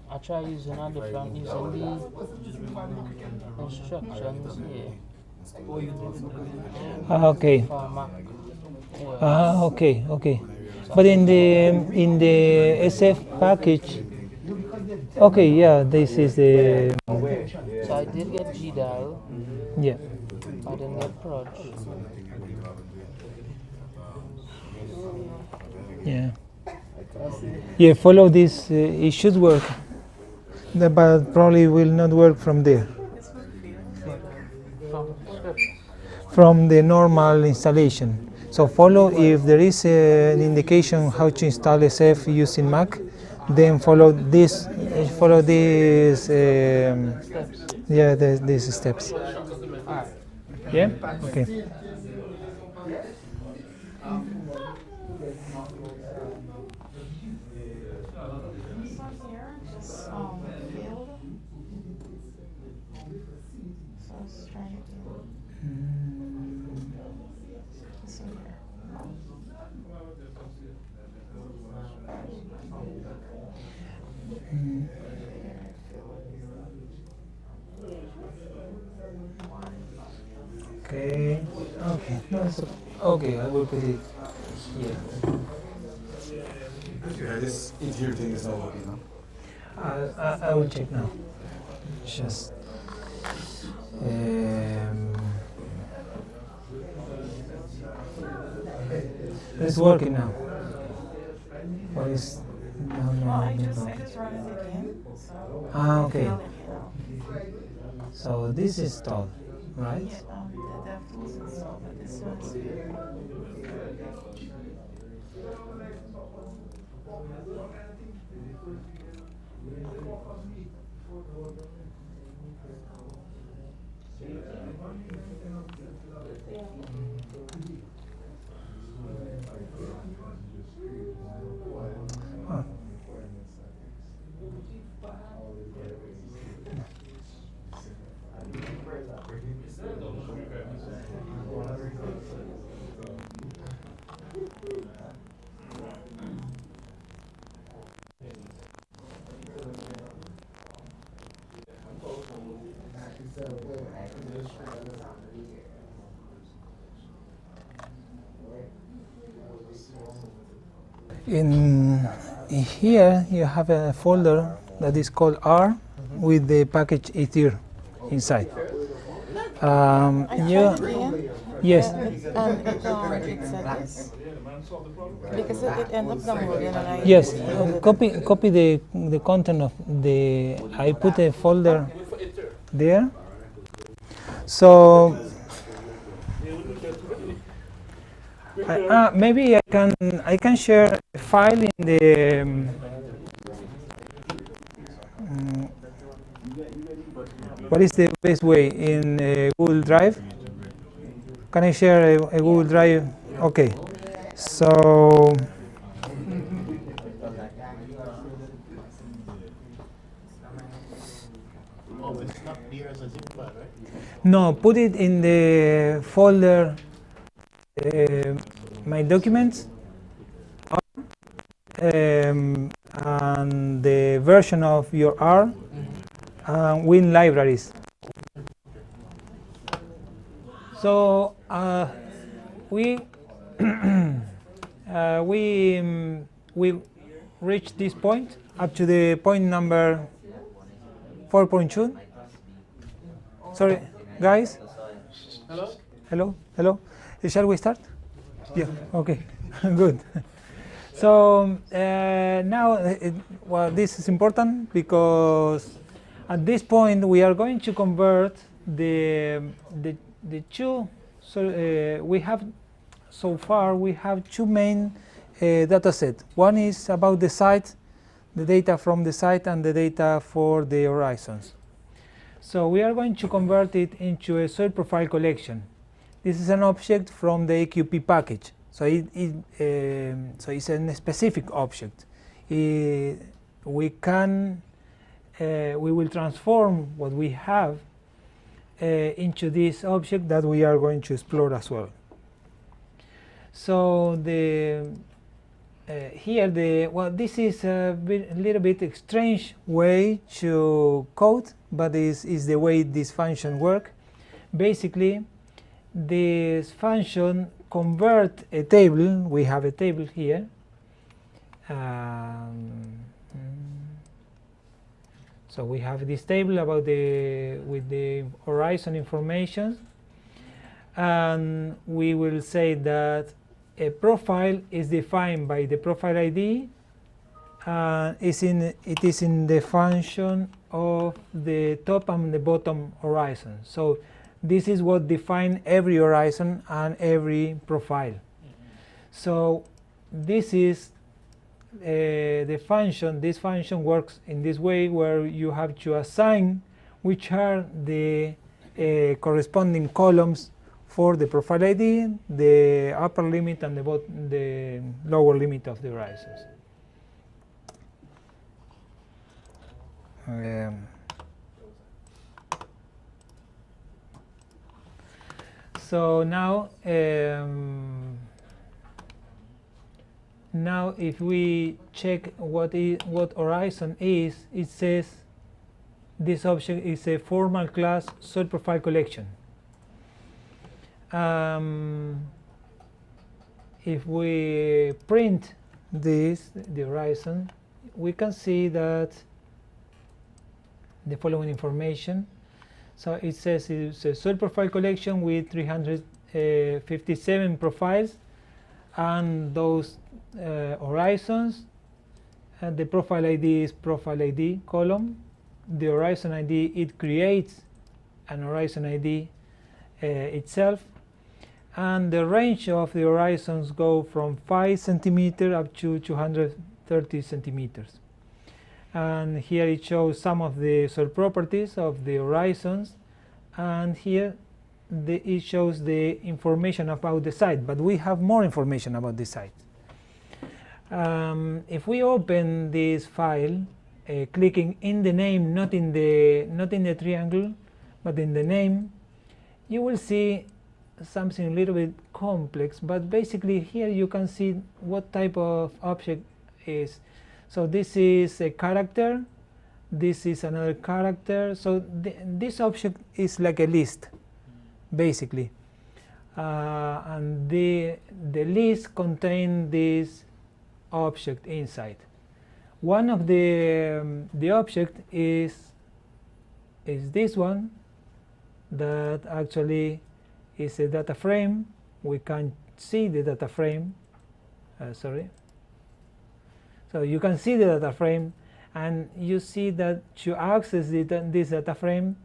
Speaker 3: I try using a different, using the instructions here
Speaker 1: Okay.
Speaker 3: for Mac.
Speaker 1: Okay. But in the SF package, okay, yeah, this is the
Speaker 3: So I did get GDAL,
Speaker 1: yeah.
Speaker 3: I didn't get Proj.
Speaker 1: Yeah, follow this. It should work, but probably will not work from there.
Speaker 3: From script.
Speaker 1: From the normal installation. So follow if there is an indication how to install SF using Mac, then follow this.
Speaker 3: Steps.
Speaker 1: Yeah, these steps.
Speaker 3: Alright.
Speaker 1: Yeah. Okay. Okay. No, okay. I will put it here.
Speaker 5: Yeah, this interior thing is not working now.
Speaker 1: I will check now. Just. It's working now. What is? No.
Speaker 9: I just run it again.
Speaker 1: Okay. So this is installed, right?
Speaker 9: The dev tools installed, but this one's
Speaker 1: In here you have a folder that is called R with the package Ether inside. Yes.
Speaker 9: it said this. Because it ends up downloading and I
Speaker 1: Yes, copy the content of the. I put a folder there. So maybe I can share a file in the. What is the best way in Google Drive? Can I share a Google Drive? Okay, so.
Speaker 8: Oh, it's not near as a zip file, right?
Speaker 1: No, put it in the folder, my documents, and the version of your R, and Win libraries. So we reached this point up to the point number 4.2. Sorry, guys. Hello. Shall we start? Yeah. Okay. Good. So now, well, this is important because At this point, we are going to convert the two. So we have so far we have two main data sets. One is about the site, the data from the site, and the data for the horizons. So we are going to convert it into a soil profile collection. This is an object from the AQP package. So so it's a specific object. We will transform what we have into this object that we are going to explore as well. So this is a little bit strange way to code, but is the way this function works. Basically, this function convert a table. We have a table here. So we have this table about with the horizon information, and we will say that a profile is defined by the profile ID. It is in the function of the top and the bottom horizon. So this is what defines every horizon and every profile. So this is the function. This function works in this way, where you have to assign which are the corresponding columns for the profile ID, the upper limit, and the lower limit of the horizons. So now, now if we check what horizon is, it says this object is a formal class soil profile collection. If we print the horizon, we can see that the following information. So it says it's a soil profile collection with 357 profiles, and those horizons, and the profile ID is profile ID column. The horizon ID, it creates an horizon ID itself, and the range of the horizons go from 5 centimeters up to 230 centimeters. And here it shows some of the soil properties of the horizons, and here it shows the information about the site, but we have more information about the site. If we open this file, clicking in the name, not in the triangle, but in the name, you will see something a little bit complex, but basically here you can see what type of object is. So this is a character, this is another character. So this object is like a list, basically, and the list contains this object inside. One of the object is this one, that actually is a data frame. We can see the data frame. Sorry. So you can see the data frame, and you see that to access this data frame,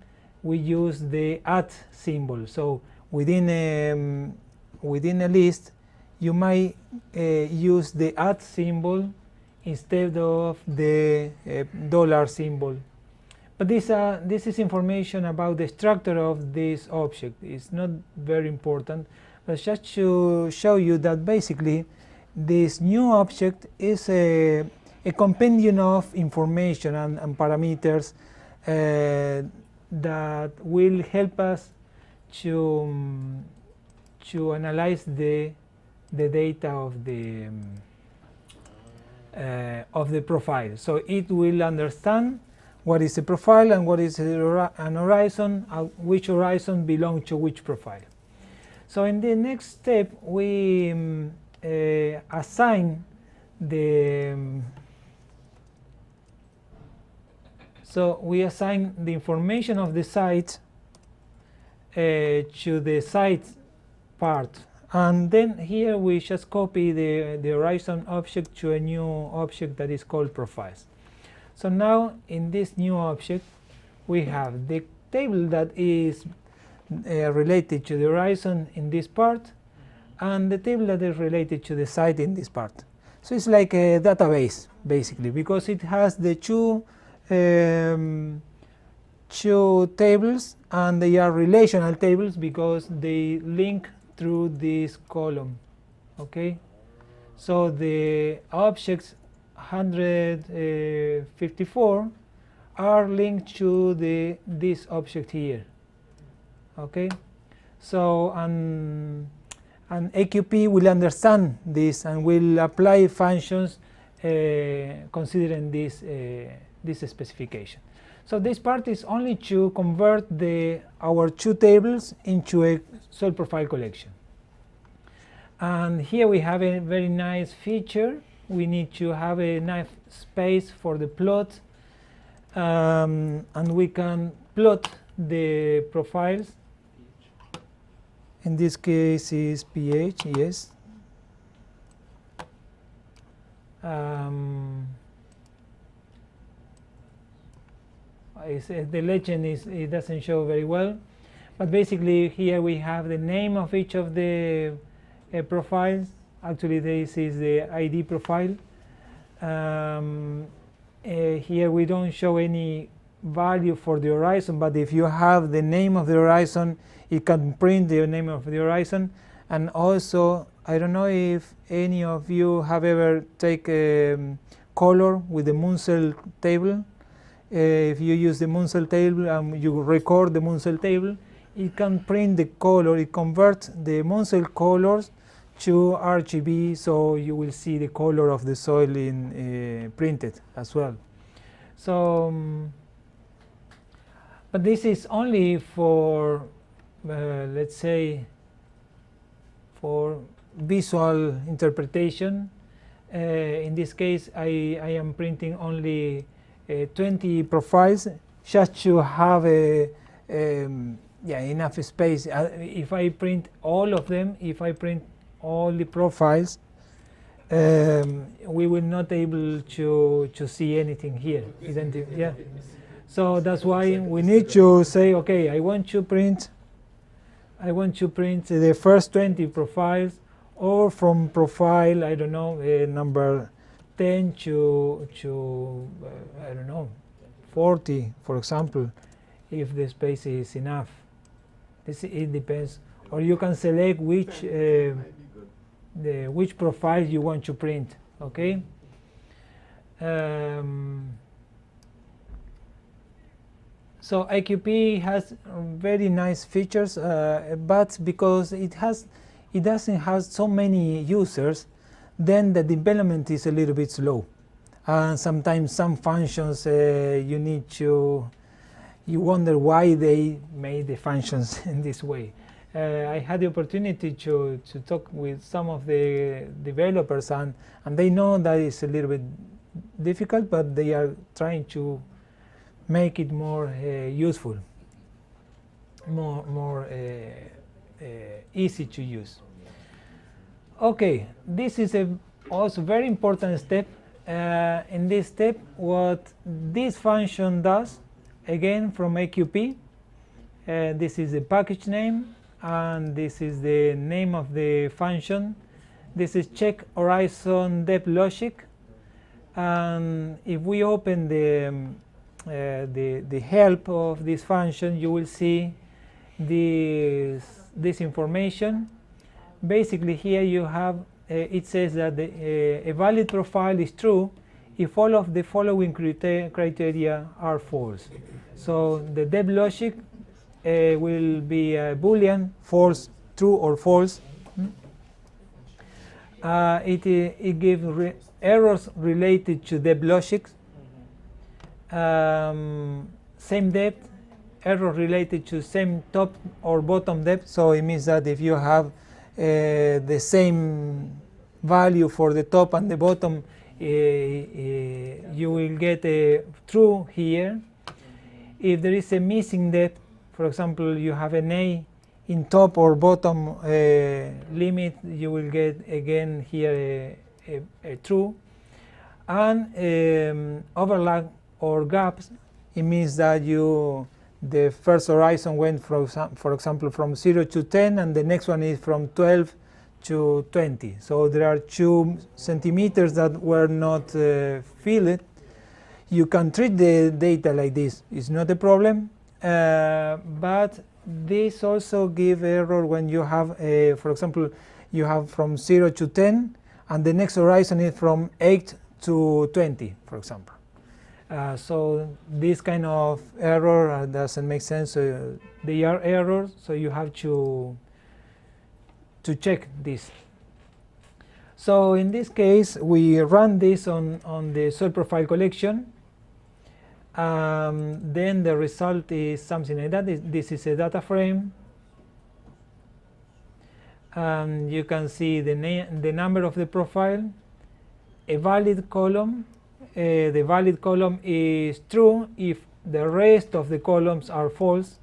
Speaker 1: we use the @ symbol. So within a list, you might use the @ symbol instead of the $ symbol. But this is information about the structure of this object. It's not very important, but just to show you that basically this new object is a compendium of information and parameters that will help us to analyze the data of the profile. So it will understand what is a profile and what is an horizon, which horizon belongs to which profile. So in the next step, we assign the information of the site to the site part, and then here we just copy the horizon object to a new object that is called profiles. So now in this new object, we have the table that is related to the horizon in this part, and the table that is related to the site in this part. So it's like a database basically, because it has the two tables, and they are relational tables because they link through this column. Okay, so the objects 154 are linked to this object here. Okay, so and AQP will understand this and will apply functions considering this specification. So this part is only to convert our two tables into a soil profile collection. And here we have a very nice feature. We need to have a nice space for the plot, and we can plot the profiles. In this case is pH, yes. The legend it doesn't show very well, but basically here we have the name of each of the profiles. Actually, this is the ID profile. Here we don't show any value for the horizon, but if you have the name of the horizon, it can print the name of the horizon. And also, I don't know if any of you have ever taken color with the Munsell table. If you use the Munsell table and you record the Munsell table, it can print the color. It converts the Munsell colors to RGB, so you will see the color of the soil in printed as well. So, but this is only for, let's say, for visual interpretation. In this case, I am printing only 20 profiles just to have enough space. If I print all of them, if I print all the profiles, we will not able to see anything here. Yeah. So that's why we need to say, okay, I want to print the first 20 profiles, or from profile, I don't know, number 10 to I don't know, 40, for example, if the space is enough. It depends. Or you can select which profile you want to print. Okay. So AQP has very nice features, but because it doesn't have so many users, then the development is a little bit slow. And sometimes some functions you wonder why they made the functions in this way. I had the opportunity to talk with some of the developers, and they know that it's a little bit difficult, but they are trying to make it more useful, more easy to use. Okay, this is also very important step. In this step, what this function does, again from AQP, this is the package name, and this is the name of the function. This is check horizon depth logic, and if we open the help of this function, you will see this information. Basically, here you have it says that a valid profile is true if all of the following criteria are false. So the depth logic will be a Boolean, false, true, or false. It gives errors related to depth logic. Same depth, error related to same top or bottom depth. So it means that if you have the same value for the top and the bottom, you will get a true here. If there is a missing depth, for example, you have an A in top or bottom limit, you will get again here a true. And overlap or gaps it means that the first horizon went for example from 0 to 10, and the next one is from 12 to 20. So there are 2 centimeters that were not filled. You can treat the data like this, it's not a problem, but this also give error when you have, for example, you have from 0 to 10, and the next horizon is from 8 to 20, for example. So this kind of error doesn't make sense. They are errors, so you have to check this. So in this case, we run this on the soil profile collection. Then the result is something like that. This is a data frame. You can see the number of the profile, a valid column. The valid column is true if the rest of the columns are false.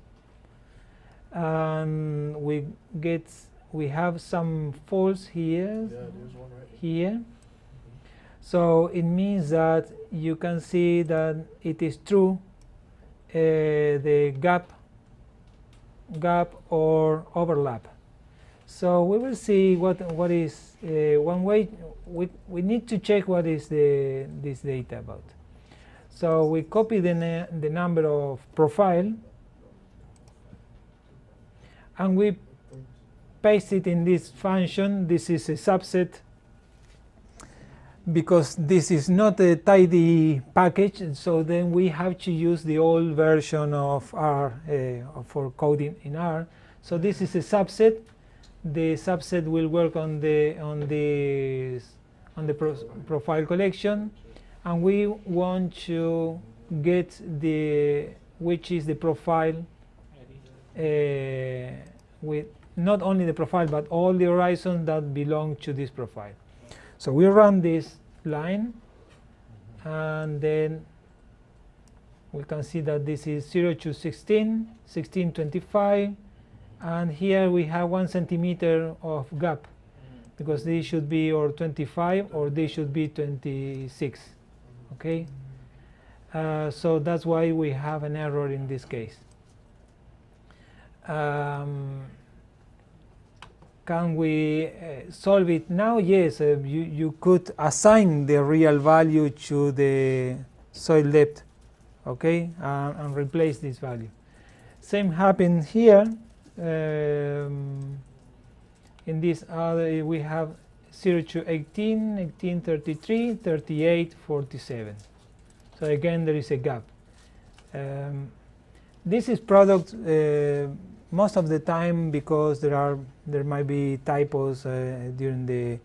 Speaker 1: And we have some false here.
Speaker 8: Yeah, there's one right
Speaker 1: here. So it means that you can see that it is true, the gap or overlap. So we will see what is one way. We need to check what is this data about. So we copy the number of profile, and we paste it in this function. This is a subset, because this is not a tidy package, so then we have to use the old version of R for coding in R. So this is a subset. The subset will work on the profile collection, and we want to get which is the profile with not only the profile but all the horizons that belong to this profile. So we run this line, and then we can see that this is 0 to 16, 16, 25, and here we have 1 centimeter of gap, because this should be or 25 or this should be 26. Okay, so that's why we have an error in this case. Can we solve it now? Yes, you could assign the real value to the soil depth, okay, and replace this value. Same happened here. In this other, we have 0 to 18, 18, 33, 38, 47. So again, there is a gap. This is product most of the time, because there might be typos during the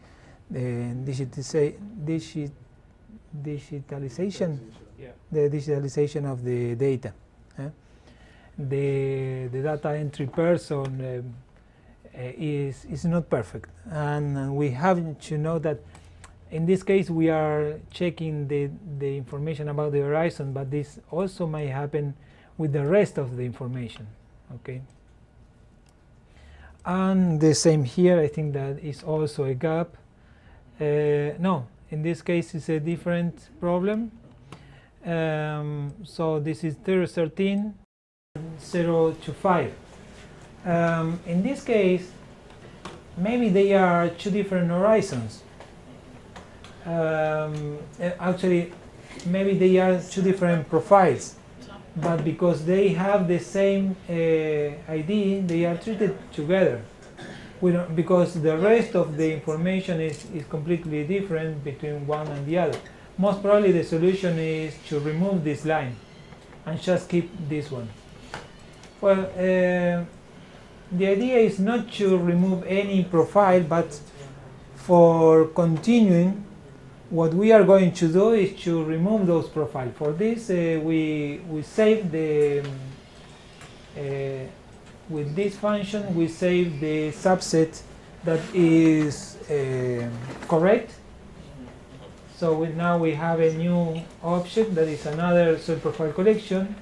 Speaker 1: digitalization, the digitalization of the data. The data entry person is not perfect, and we have to know that in this case we are checking the information about the horizon, but this also may happen with the rest of the information. Okay. And the same here, I think that is also a gap. No, in this case it's a different problem. So this is 13, 0 to 5. In this case, maybe they are 2 different horizons. Actually, maybe they are 2 different profiles. But because they have the same ID, they are treated together. Because the rest of the information is completely different between one and the other. Most probably the solution is to remove this line and just keep this one. Well, the idea is not to remove any profile, but for continuing, what we are going to do is to remove those profiles. For this, we save with this function, we save the subset that is correct. So now we have a new object that is another soil profile collection.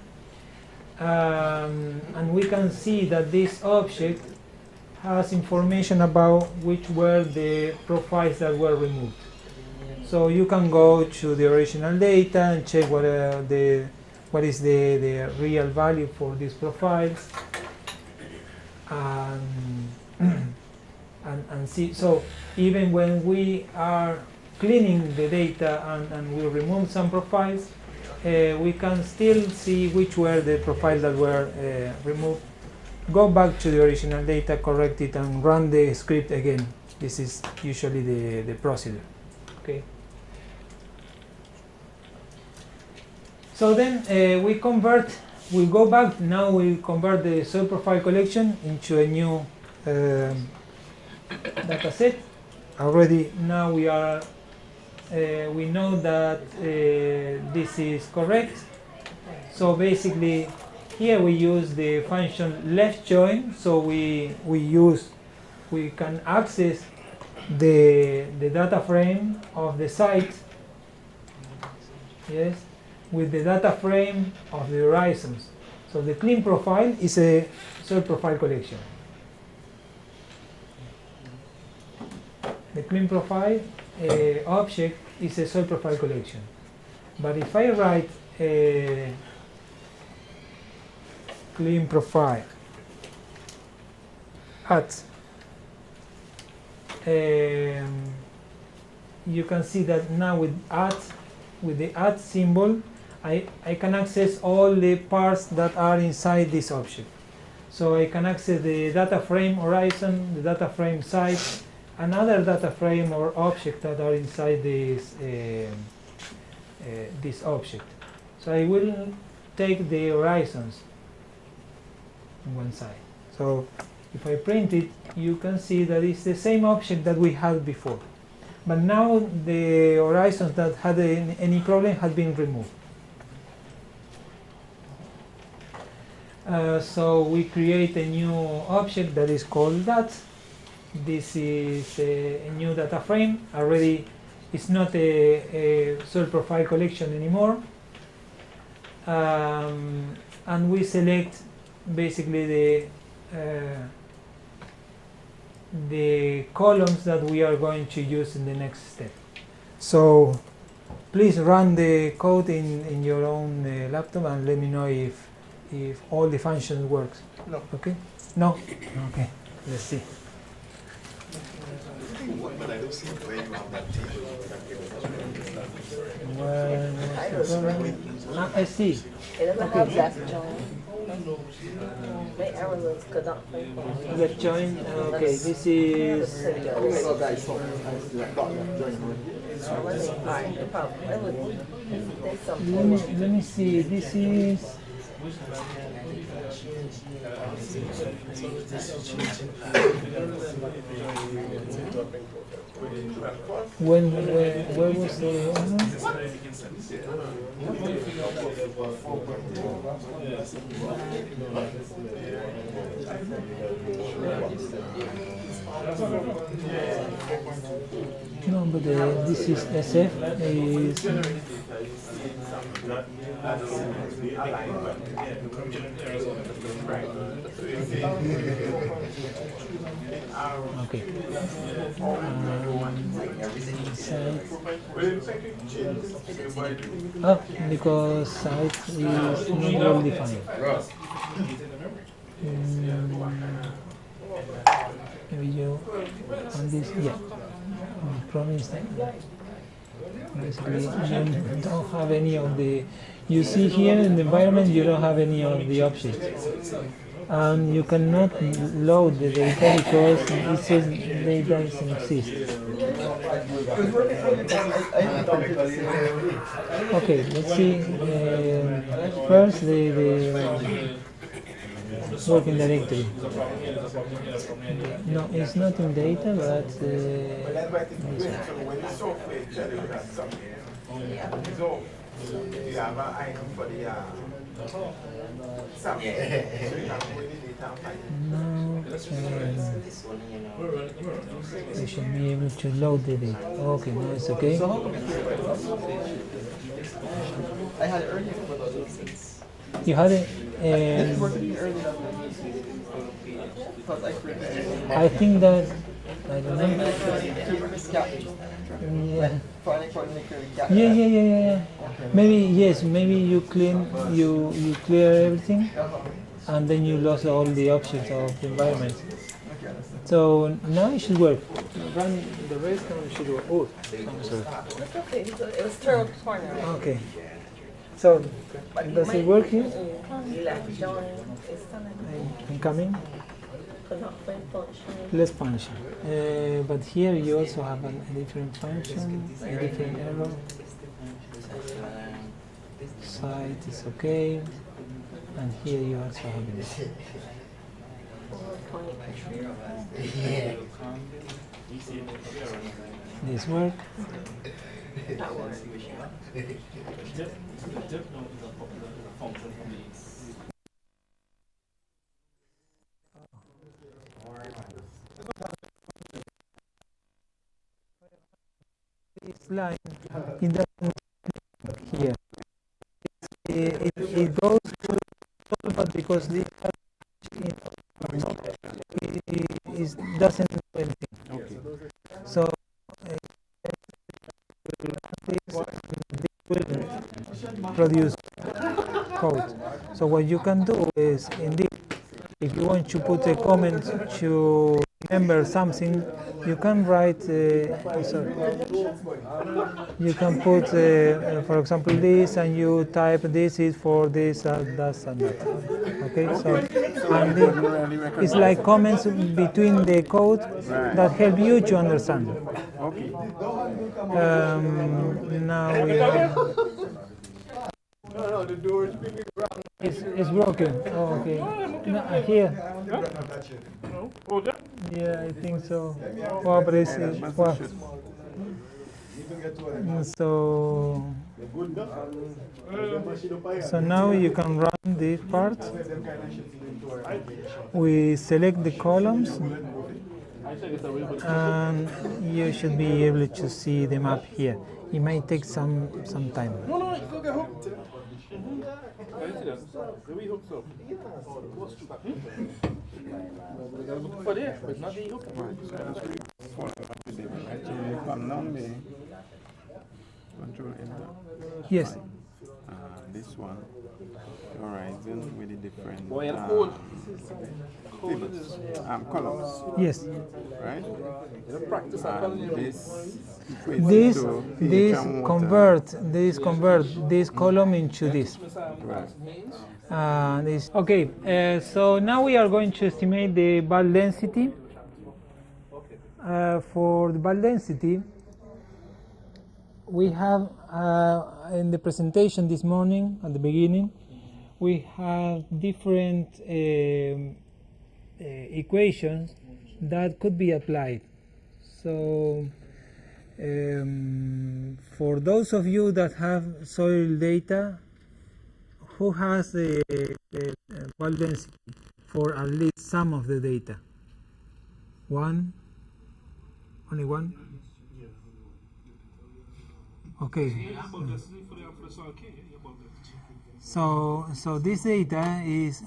Speaker 1: And we can see that this object has information about which were the profiles that were removed. So you can go to the original data and check what the what is the real value for these profiles, and see. So even when we are cleaning the data and we remove some profiles, we can still see which were the profiles that were removed. Go back to the original data, correct it, and run the script again. This is usually the procedure. Okay. So then we go back. Now we convert the soil profile collection into a new data set. Already now we know that this is correct. So basically here we use the function left join. So we can access the data frame of the site, yes, with the data frame of the horizons. So the clean profile is a soil profile collection. The clean profile object is a soil profile collection. But if I write a clean profile at, you can see that now with the add symbol, I can access all the parts that are inside this object. So I can access the data frame horizon, the data frame site, and other data frame or object that are inside this this object. So I will take the horizons on one side. So if I print it, you can see that it's the same object that we had before. But now the horizons that had any problem had been removed. So we create a new object that is called that. This is a new data frame. Already it's not a soil profile collection anymore. And we select basically the columns that we are going to use in the next step. So please run the code in your own laptop and let me know if all the functions works.
Speaker 6: No.
Speaker 1: Okay? No? Okay. Let's see.
Speaker 8: But I don't see where you have that table.
Speaker 1: I see.
Speaker 3: It doesn't have left join. The error looks good on.
Speaker 1: Left join. Okay, this is. Let me see. This is. Where was the no, but this is SF is. Okay. Because site is not well defined. Maybe you on this, yeah. Problem is that basically you don't have any of the. You see here in the environment you don't have any of the objects. And you cannot load the data because it says data doesn't exist. Okay, let's see. First, the working directory. No, it's not in data, but this no, we should be able to load the data. Okay, now it's okay.
Speaker 6: I had it earlier.
Speaker 1: You had it.
Speaker 6: Working earlier.
Speaker 1: I think that I don't know. Yeah. Yeah. Maybe yes. Maybe you clear everything, and then you lost all the options of the environment. So now it should work. Run the rest and it should work. Oh, sorry.
Speaker 3: It's okay. It was turned corner.
Speaker 1: Okay. So does it work here?
Speaker 3: Left join. It's
Speaker 1: I'm coming.
Speaker 3: not function.
Speaker 1: Less function. But here you also have a different function, a different error. Site is okay. And here you also have it. This work.
Speaker 3: That works.
Speaker 1: This line, it doesn't here. It goes to but because this it doesn't do anything. Okay. So this will produce code. So what you can do is, indeed, if you want to put a comment to remember something, you can write. You can put, for example, this, and you type this is for this, that, and that. Okay, so and it's like comments between the code that help you to understand.
Speaker 4: Okay.
Speaker 1: Now we have.
Speaker 8: No, the door is being
Speaker 1: It's broken. Oh, okay. No, here.
Speaker 4: No? Oh, that?
Speaker 1: Yeah, I think so. Well, but it's well. So now you can run this part. We select the columns, and you should be able to see the map here. It might take some time.
Speaker 4: No, it's okay, hooked. We hooked up. For there, but not the hook.
Speaker 10: Control enter.
Speaker 1: Yes.
Speaker 10: This one, horizon with the different columns.
Speaker 1: Yes.
Speaker 10: Right?
Speaker 1: This convert this column into this.
Speaker 10: Right.
Speaker 1: Okay. So now we are going to estimate the bulk density. For the bulk density, we have in the presentation this morning at the beginning, we have different equations that could be applied. So for those of you that have soil data, who has the bulk density for at least some of the data? One? Only one? Okay. So this data is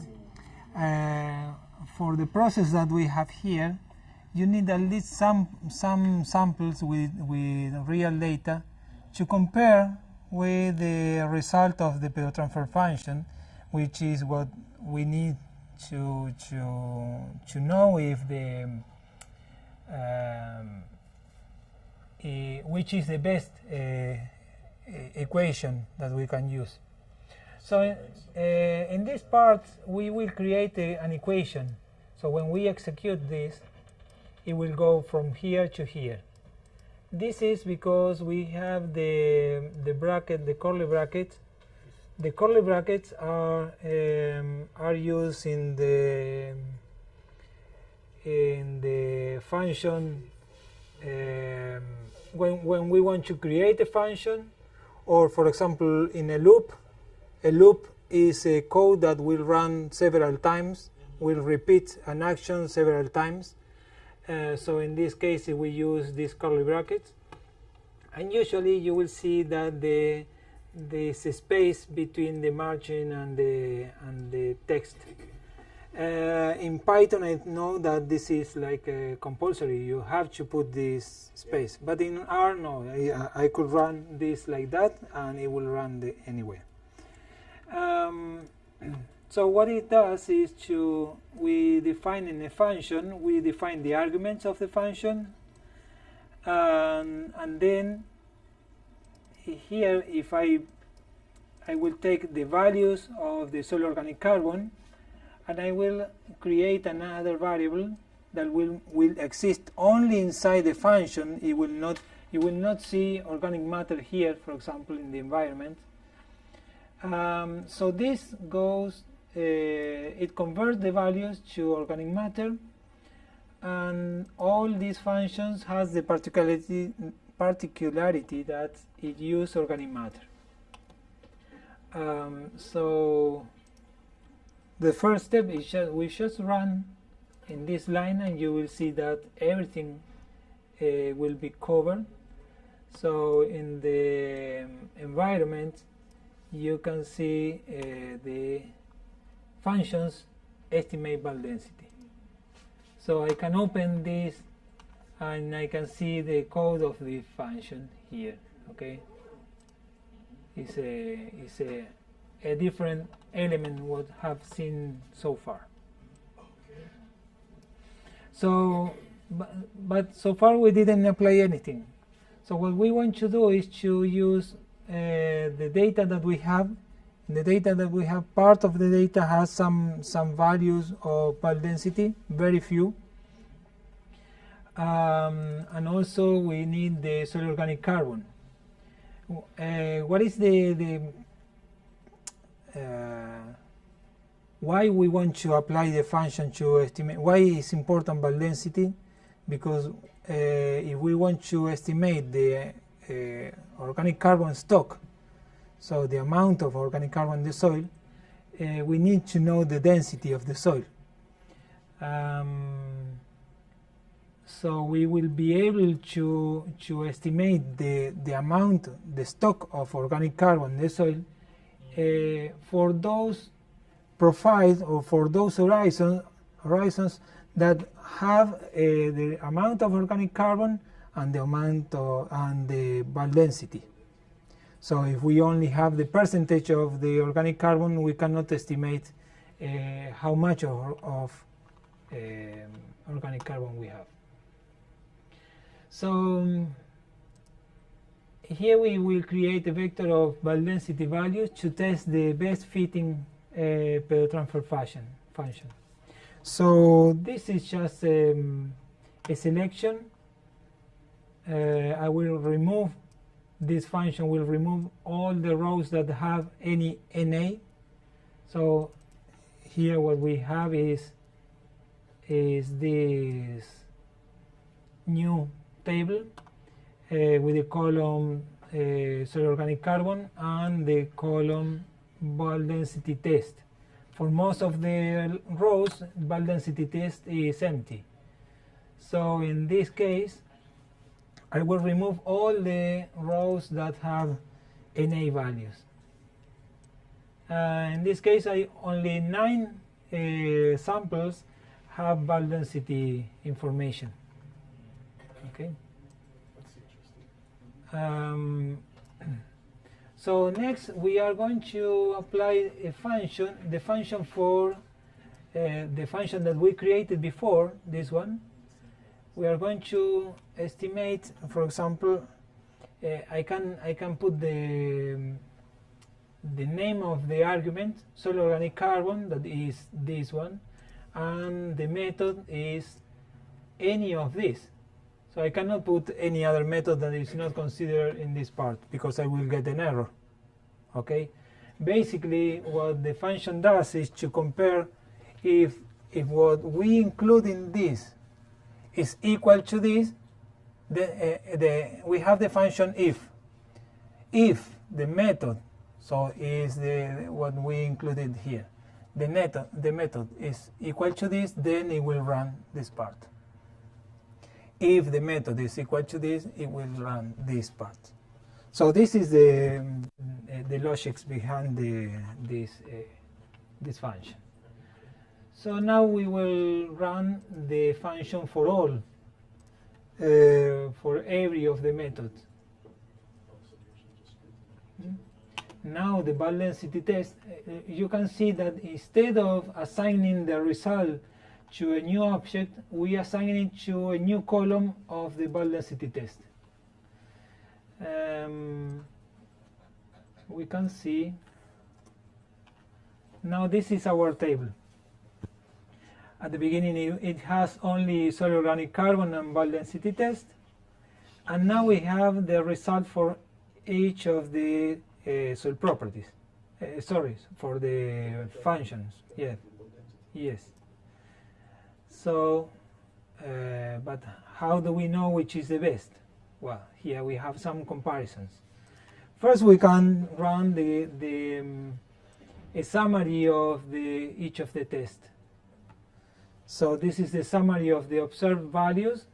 Speaker 1: for the process that we have here. You need at least some samples with real data to compare with the result of the pedotransfer function, which is what we need to know if the which is the best equation that we can use. So in this part we will create an equation. So when we execute this, it will go from here to here. This is because we have the bracket, the curly bracket. The curly brackets are used in the function when we want to create a function, or for example in a loop. A loop is a code that will run several times, will repeat an action several times. So in this case we use these curly brackets, and usually you will see that this space between the margin and the text In Python, I know that this is like compulsory. You have to put this space. But in R, no. I could run this like that, and it will run anyway. So what it does is we define in a function, we define the arguments of the function, and then here, if I will take the values of the soil organic carbon, and I will create another variable that will exist only inside the function. You will not see organic matter here, for example, in the environment. So this goes, it converts the values to organic matter, and all these functions has the particularity that it uses organic matter. So the first step is we just run in this line, and you will see that everything will be covered. So in the environment, you can see the functions estimate bulk density. So I can open this, and I can see the code of the function here. Okay, it's a different element what have seen so far. So, but so far we didn't apply anything. So what we want to do is to use the data that we have. The data that we have, part of the data has some values of bulk density, very few. And also we need the soil organic carbon. What is why we want to apply the function to estimate? Why is important bulk density? Because if we want to estimate the organic carbon stock, so the amount of organic carbon in the soil, we need to know the density of the soil. So we will be able to estimate the amount, the stock of organic carbon in the soil for those profiles or for those horizons that have the amount of organic carbon and the amount and the bulk density. So if we only have the percentage of the organic carbon, we cannot estimate how much of organic carbon we have. So here we will create a vector of bulk density values to test the best fitting pedotransfer function. So this is just a selection. I will remove, this function will remove all the rows that have any NA. So here what we have is this new table with the column soil organic carbon and the column bulk density test. For most of the rows, bulk density test is empty. So in this case, I will remove all the rows that have NA values. In this case, only 9 samples have bulk density information. Okay. So next we are going to apply a function, the function for the function that we created before, this one. We are going to estimate, for example, I can put the name of the argument, soil organic carbon, that is this one, and the method is any of this. So I cannot put any other method that is not considered in this part, because I will get an error. Okay. Basically, what the function does is to compare if what we include in this is equal to this. We have the function if the method, so is what we included here. The method is equal to this, then it will run this part. If the method is equal to this, it will run this part. So this is the logic behind this function. So now we will run the function for all, for every of the methods. Now the bulk density test, you can see that instead of assigning the result to a new object, we assign it to a new column of the bulk density test. We can see, now this is our table. At the beginning it has only solid organic carbon and bulk density test, and now we have the result for each of the soil properties. Sorry, for the functions. Yes. So, but how do we know which is the best? Well, here we have some comparisons. First, we can run a summary of each of the tests. So this is the summary of the observed values,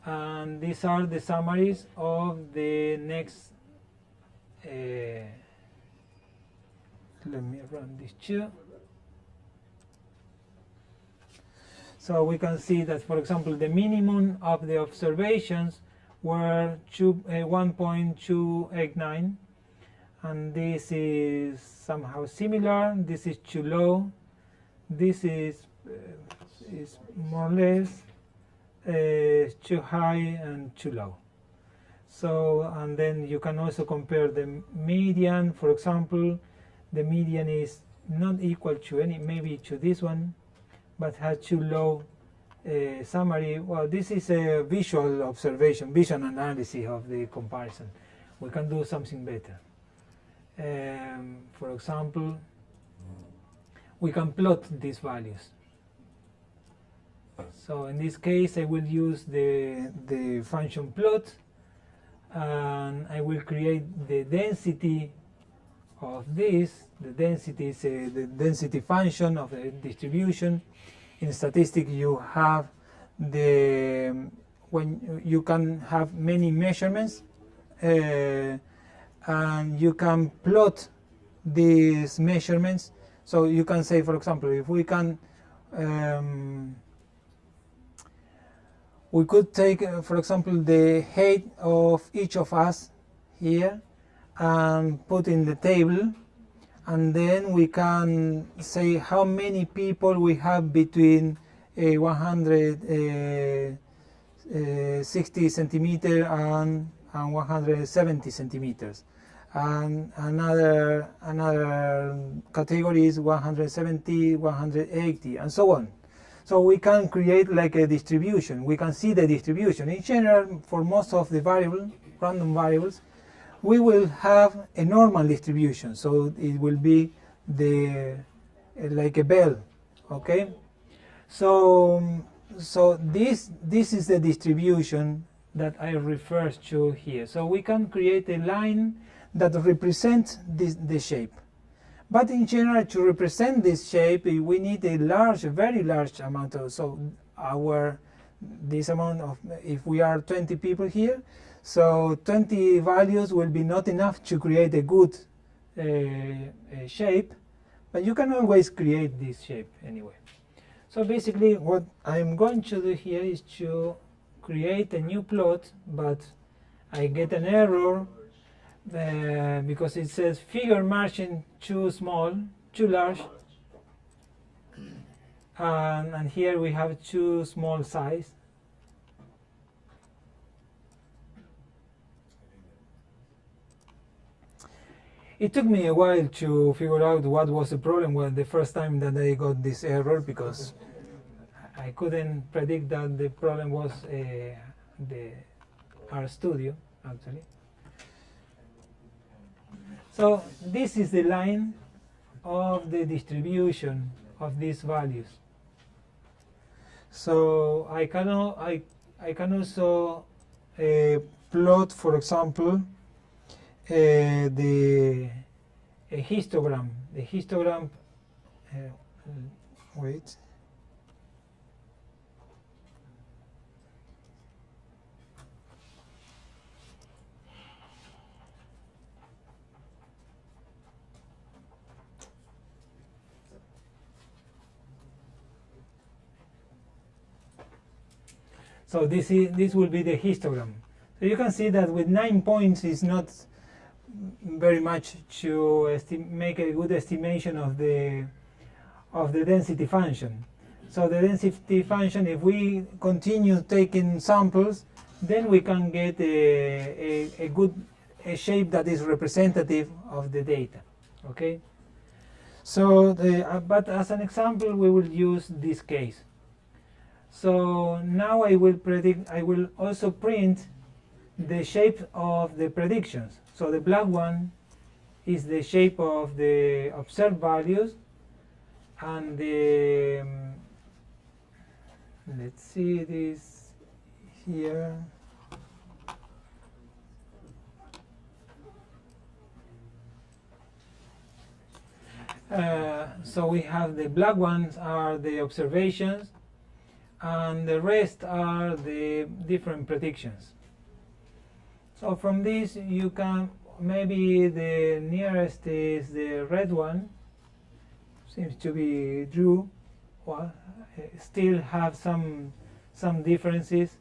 Speaker 1: and these are the summaries of the next. Let me run this too. So we can see that, for example, the minimum of the observations were 1.289, and this is somehow similar. This is too low. This is more or less too high and too low. So, and then you can also compare the median. For example, the median is not equal to any, maybe to this one, but has too low summary. Well, this is a visual observation, visual analysis of the comparison. We can do something better. For example, we can plot these values. So in this case, I will use the function plot, and I will create the density of this. The density is the density function of the distribution. In statistics, you have when you can have many measurements, and you can plot these measurements. So you can say, for example, if we can, we could take, for example, the height of each of us here and put in the table, and then we can say how many people we have between 160 centimeters and 170 centimeters. And another category is 170, 180, and so on. So we can create like a distribution. We can see the distribution. In general, for most of the random variables, we will have a normal distribution. So it will be like a bell, okay? So this is the distribution that I refer to here. So we can create a line that represents the shape. But in general, to represent this shape, we need a very large amount of, this amount of, if we are 20 people here, so 20 values will be not enough to create a good shape, but you can always create this shape anyway. So basically what I'm going to do here is to create a new plot, but I get an error because it says figure margin too small, too large, and here we have too small size. It took me a while to figure out what was the problem with the first time that I got this error, because I couldn't predict that the problem was the RStudio actually. So this is the line of the distribution of these values. So I can also plot, for example, a histogram. The histogram. Wait. So this will be the histogram. So you can see that with 9 points is not very much to make a good estimation of the density function. So the density function, if we continue taking samples, then we can get a good shape that is representative of the data. Okay. So, but as an example, we will use this case. So now I will also print the shape of the predictions. So the black one is the shape of the observed values, and the let's see this here. So we have the black ones are the observations, and the rest are the different predictions. So from this you can, maybe the nearest is the red one, seems to be true. Well, still have some differences,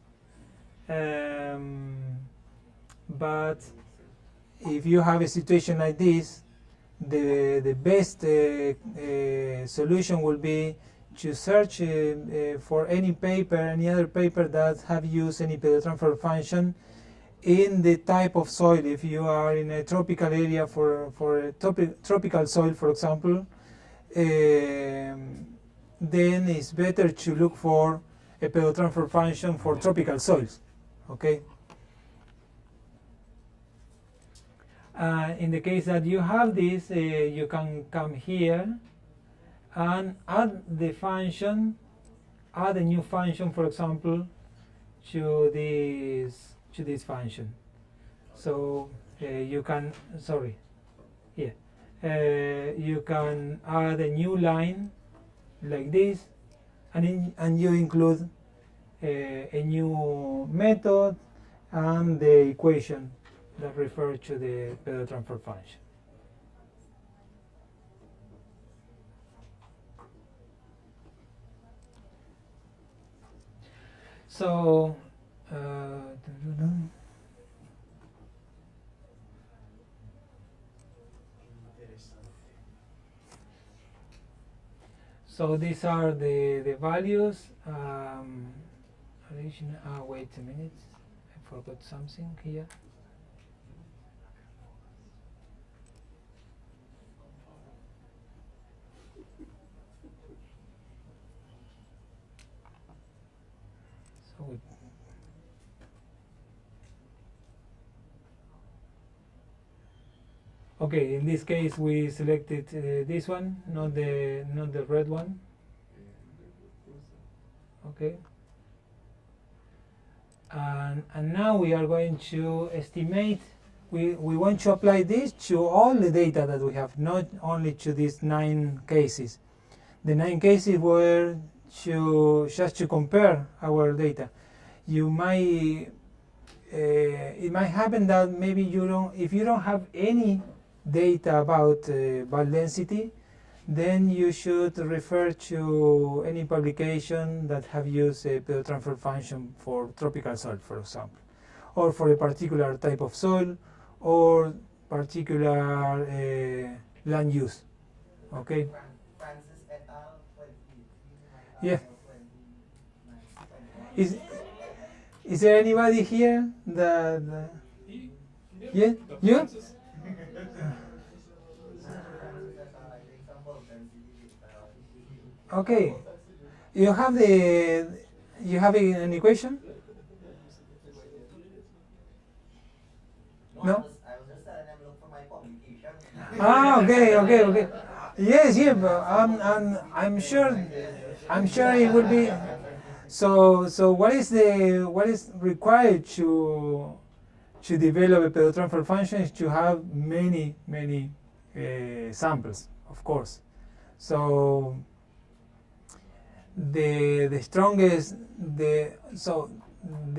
Speaker 1: but if you have a situation like this, the best solution will be to search for any other paper that have used any pedotransfer function in the type of soil. If you are in a tropical area for a tropical soil, for example, then it's better to look for a pedotransfer function for tropical soils. Okay. In the case that you have this, you can come here and add the function, add a new function, for example, to this function. So you can, you can add a new line like this, and you include a new method and the equation that refer to the pedotransfer function. So so these are the values. Wait a minute, I forgot something here. Okay, in this case we selected this one, not the red one. Okay. And now we are going to estimate. We want to apply this to all the data that we have, not only to these 9 cases. The 9 cases were just to compare our data. You might it might happen that maybe if you don't have any data about bulk density, then you should refer to any publication that have used a pedotransfer function for tropical soil, for example, or for a particular type of soil or particular land use. Okay. Yeah. Is there anybody here that? Yeah. You? Okay. You have an equation? No? Okay. Yes, but I'm sure it will be. So what is required to develop a pedotransfer function is to have many samples, of course. So the strongest, the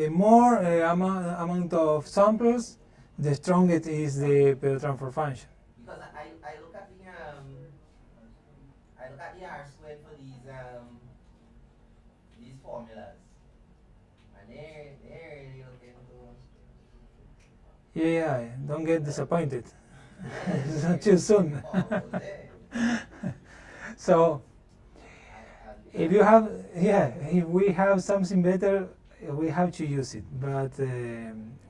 Speaker 1: more amount of samples, the strongest is the pedotransfer function.
Speaker 6: Because I look at the R squared for these formulas, and then
Speaker 1: Yeah, don't get disappointed. It's not too soon. So, if you have, if we have something better, we have to use it. But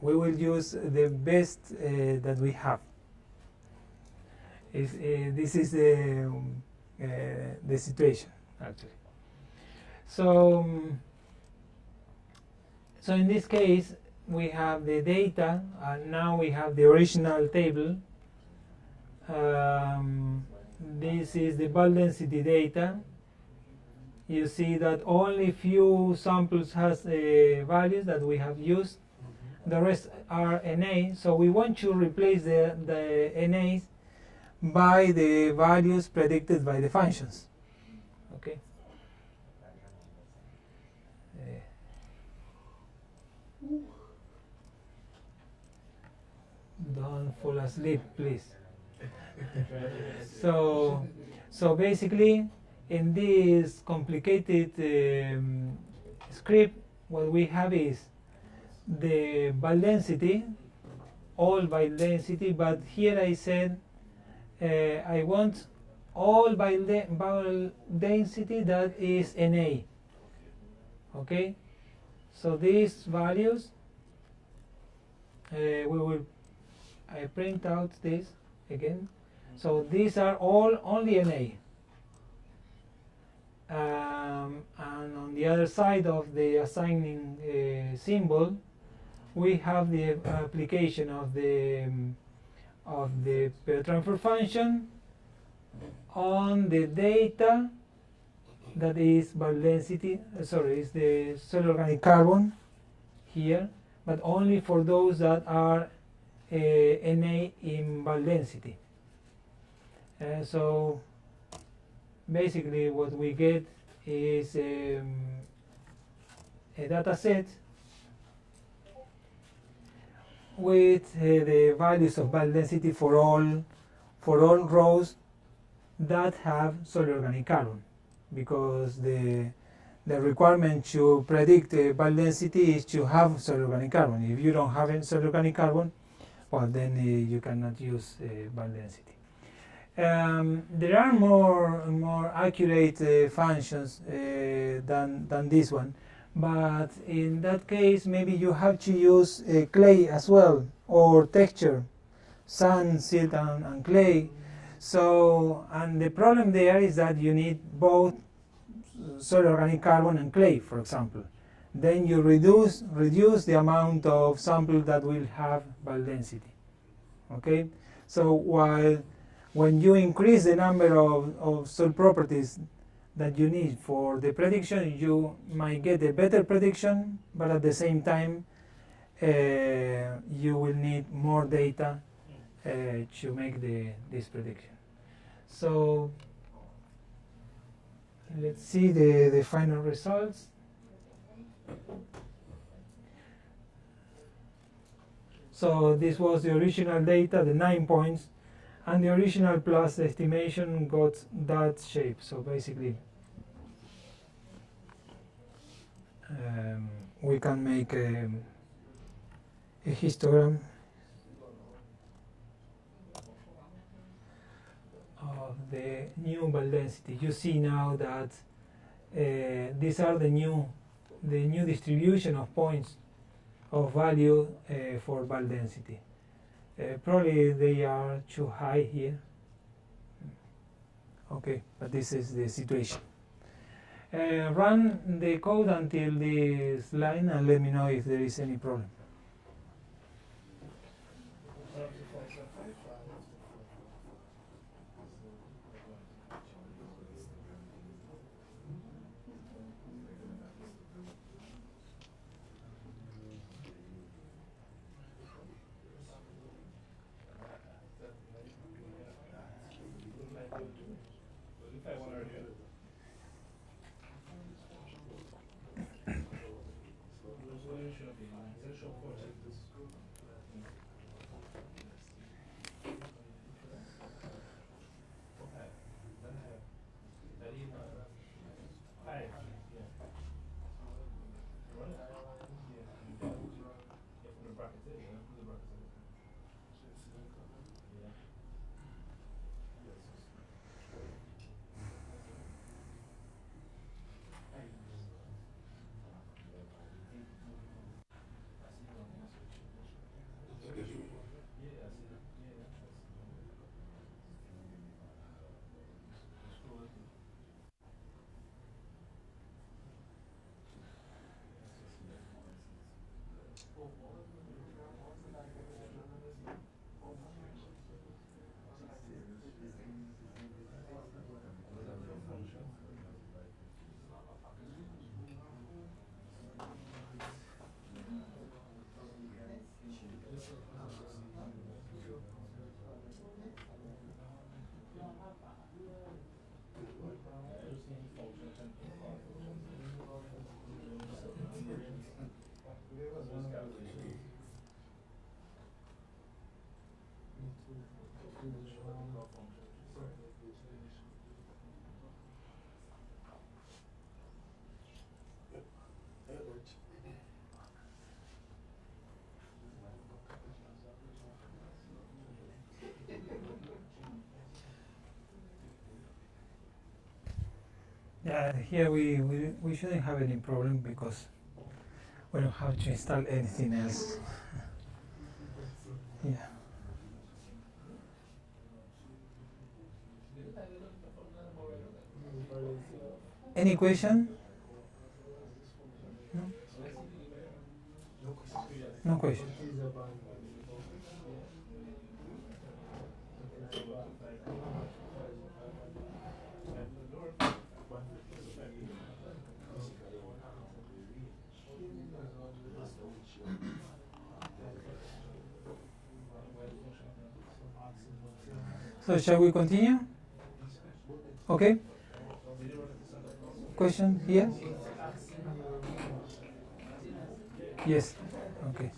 Speaker 1: we will use the best that we have. This is the situation actually. So, so in this case, we have the data, and now we have the original table. This is the bulk density data. You see that only few samples has values that we have used. The rest are NA. So we want to replace the NAs by the values predicted by the functions. Okay. Don't fall asleep, please. So basically, in this complicated script, what we have is the bulk density, all bulk density, but here I said I want all bulk density that is NA. Okay, so these values I print out this again. So these are all only NA. And on the other side of the assigning symbol, we have the application of the transfer function on the data that is bulk density. Sorry, is the solid organic carbon here, but only for those that are NA in bulk density. So basically what we get is a data set with the values of bulk density for all rows that have solid organic carbon, because the requirement to predict bulk density is to have solid organic carbon. If you don't have any solid organic carbon, well, then you cannot use bulk density. There are more accurate functions than this one, but in that case maybe you have to use clay as well, or texture, sand, silt and clay. So, and the problem there is that you need both solid organic carbon and clay, for example. Then you reduce the amount of sample that will have bulk density. Okay, so when you increase the number of soil properties that you need for the prediction, you might get a better prediction, but at the same time you will need more data to make this prediction. So let's see the final results. So this was the original data, the 9 points, and the original plus estimation got that shape. So basically we can make a histogram of the new bulk density. You see now that these are the new distribution of points of value for bulk density. Probably they are too high here. Okay, but this is the situation. Run the code until this line and let me know if there is any problem. Yeah, here we shouldn't have any problem because we don't have to install anything else. Yeah. Any question? No? No question. So shall we continue? Okay. Question here? Yes. Okay.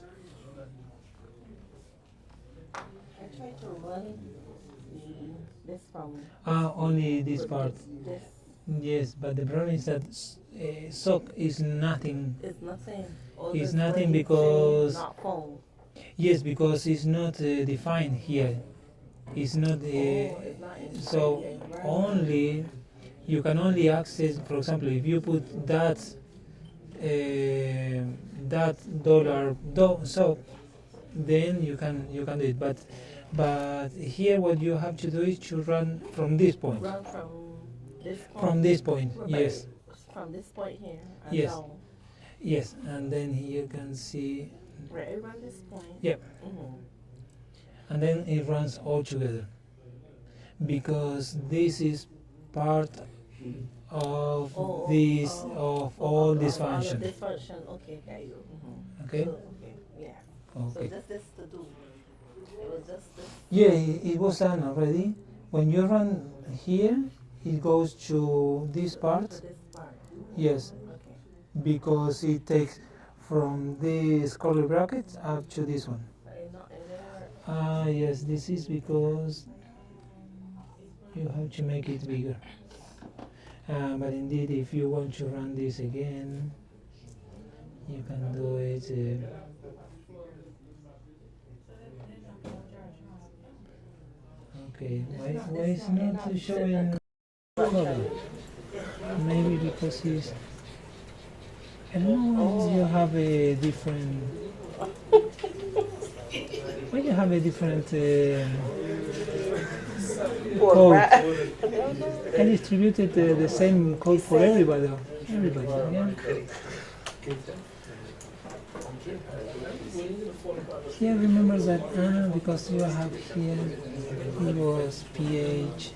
Speaker 3: I tried to run this from
Speaker 1: Only this part.
Speaker 3: this.
Speaker 1: Yes, but the problem is that sock is nothing.
Speaker 3: It's nothing. All
Speaker 1: It's
Speaker 3: this
Speaker 1: nothing
Speaker 3: green
Speaker 1: because-
Speaker 3: thing, not foam.
Speaker 1: Yes, because it's not defined here. It's not
Speaker 3: It's not in
Speaker 1: so
Speaker 3: right.
Speaker 1: only you can only access. For example, if you put that so then you can do it. But here what you have to do is to run from this point.
Speaker 3: Run from this point.
Speaker 1: From this point,
Speaker 3: Right.
Speaker 1: yes,
Speaker 3: From this point here. And
Speaker 1: Yes.
Speaker 3: down.
Speaker 1: yes, and then here you can see,
Speaker 3: Right around this point.
Speaker 1: Yep.
Speaker 3: Mhm.
Speaker 1: and then it runs all together because this is part of
Speaker 3: Oh,
Speaker 1: this
Speaker 3: oh,
Speaker 1: of all this
Speaker 3: all of
Speaker 1: function.
Speaker 3: this function. Okay, got you. Mhm.
Speaker 1: Okay.
Speaker 3: So, okay. Yeah. So
Speaker 1: Okay.
Speaker 3: just this to do. It was just this.
Speaker 1: Yeah, it was done already. When you run here, it goes to this part.
Speaker 3: To this part.
Speaker 1: Yes,
Speaker 3: Okay.
Speaker 1: because it takes from this curly bracket up to this one.
Speaker 3: And not in there.
Speaker 1: Yes, this is because you have to make it bigger. But indeed, if you want to run this again, you can do it. Okay, why is not showing color? Maybe because it's. I don't know if you have a different. Why you have a different code? I distributed the same code for everybody. Everybody, yeah. Here, remember that because you have here, it was pH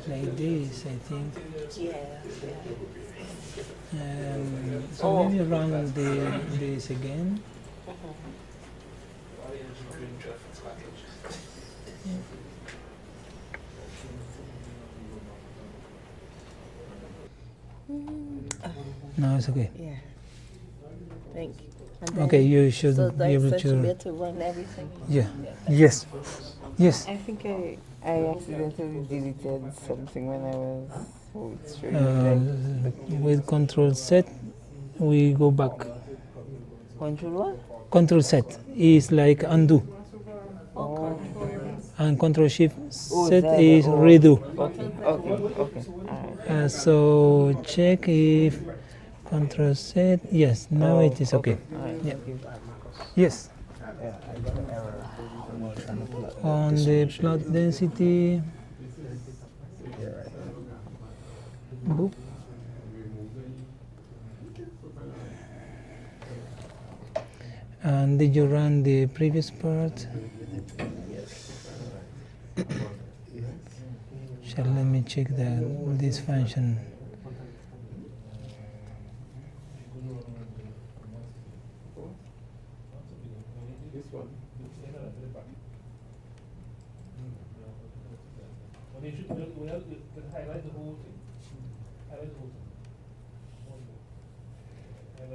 Speaker 1: like this, I think.
Speaker 3: Yeah.
Speaker 1: So maybe run this again. No, it's okay.
Speaker 3: Yeah. Thank you. And then-
Speaker 1: Okay, you should
Speaker 3: So
Speaker 1: be able
Speaker 3: that should be
Speaker 1: to.
Speaker 3: able to run everything.
Speaker 1: Yeah. Yes. Yes.
Speaker 9: I think I accidentally deleted something when I was through.
Speaker 1: With Control Z, we go back.
Speaker 9: Control what?
Speaker 1: Control Z is like undo,
Speaker 9: Oh,
Speaker 1: and Control Shift
Speaker 9: Oh,
Speaker 1: Z
Speaker 9: that,
Speaker 1: is
Speaker 9: oh.
Speaker 1: redo.
Speaker 9: okay. Alright.
Speaker 1: So check if Control Z. Yes, now it is okay.
Speaker 9: Alright,
Speaker 1: Yeah.
Speaker 9: thank you.
Speaker 1: Yes. On the plot density. Boop. And did you run the previous part? Shall let me check this function.
Speaker 7: Highlight the whole thing. Highlight the whole thing.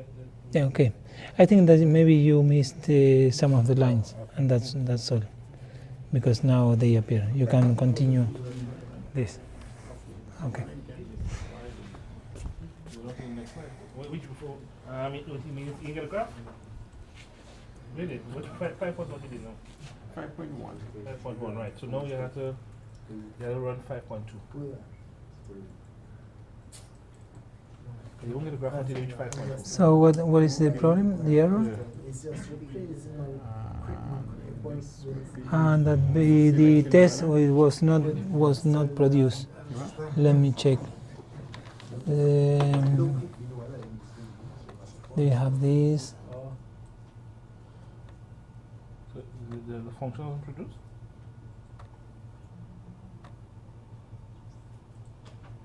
Speaker 1: Yeah, okay. I think that maybe you missed some of the lines, and that's all. Because now they appear. You can continue this. Okay.
Speaker 7: We're on to the next slide. Which before? You get a graph? Really? Which 5.1 you did now?
Speaker 10: 5.1.
Speaker 7: 5.1, right. So now you have to run 5.2. You won't get a graph until you reach 5.1.
Speaker 1: So what is the problem? The error? And that the test was not produced. Let me check. Do you have this?
Speaker 7: So the function wasn't produced?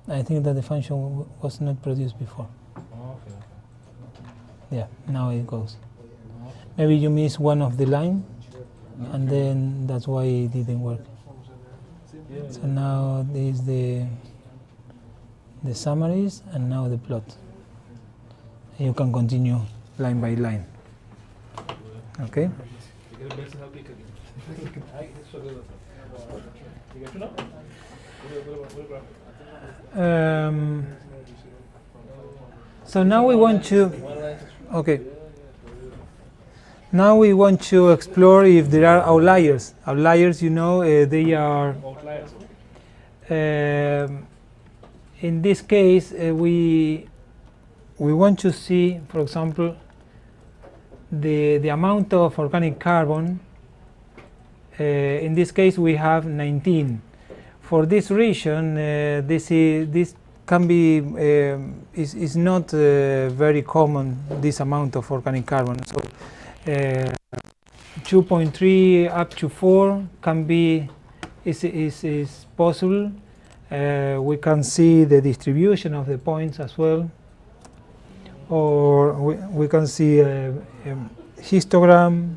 Speaker 1: I think that the function was not produced before.
Speaker 7: Oh, okay.
Speaker 1: Yeah, now it goes. Maybe you missed one of the line, and then that's why it didn't work. So now this is the summaries, and now the plot. You can continue line by line. Okay.
Speaker 7: You get a best help again. I struggle with that. You get to know? What graph?
Speaker 1: So now we want to, okay. Now we want to explore if there are outliers. Outliers, you know, they are.
Speaker 7: Outliers.
Speaker 1: In this case, we want to see, for example, the amount of organic carbon. In this case, we have 19. For this region, this can be is not very common. This amount of organic carbon. So 2.3 up to 4 can be is possible. We can see the distribution of the points as well, or we can see a histogram.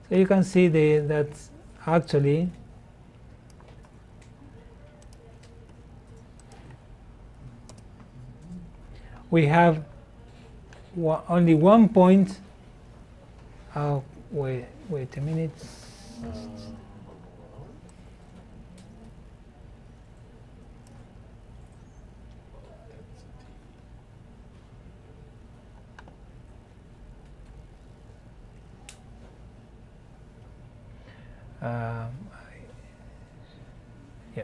Speaker 1: So you can see that actually we have only 1 point. Wait a minute. Yeah.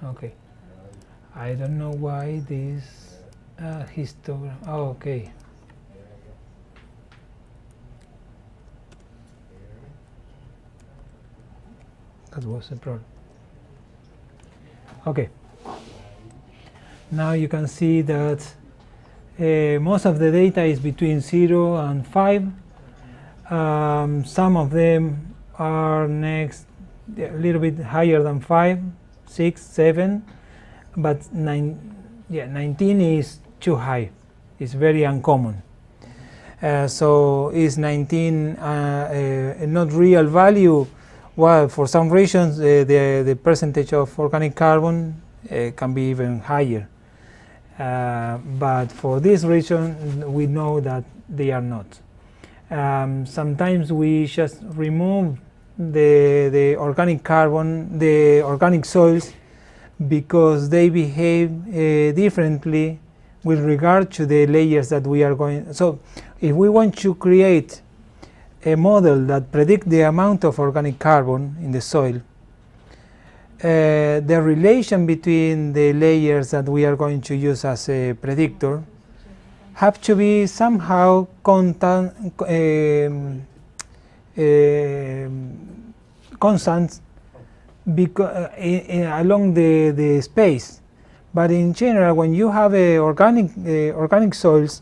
Speaker 1: Okay. I don't know why this histogram. Oh, okay. That was the problem. Okay. Now you can see that most of the data is between 0 and 5. Some of them are next a little bit higher than 5, 6, 7. But 19 is too high. It's very uncommon. So is 19 not real value? Well, for some regions, the percentage of organic carbon can be even higher. But for this region, we know that they are not. Sometimes we just remove the organic carbon, the organic soils, because they behave differently with regard to the layers that we are going. So if we want to create a model that predicts the amount of organic carbon in the soil, the relation between the layers that we are going to use as a predictor have to be somehow constant because along the space, But in general, when you have organic soils,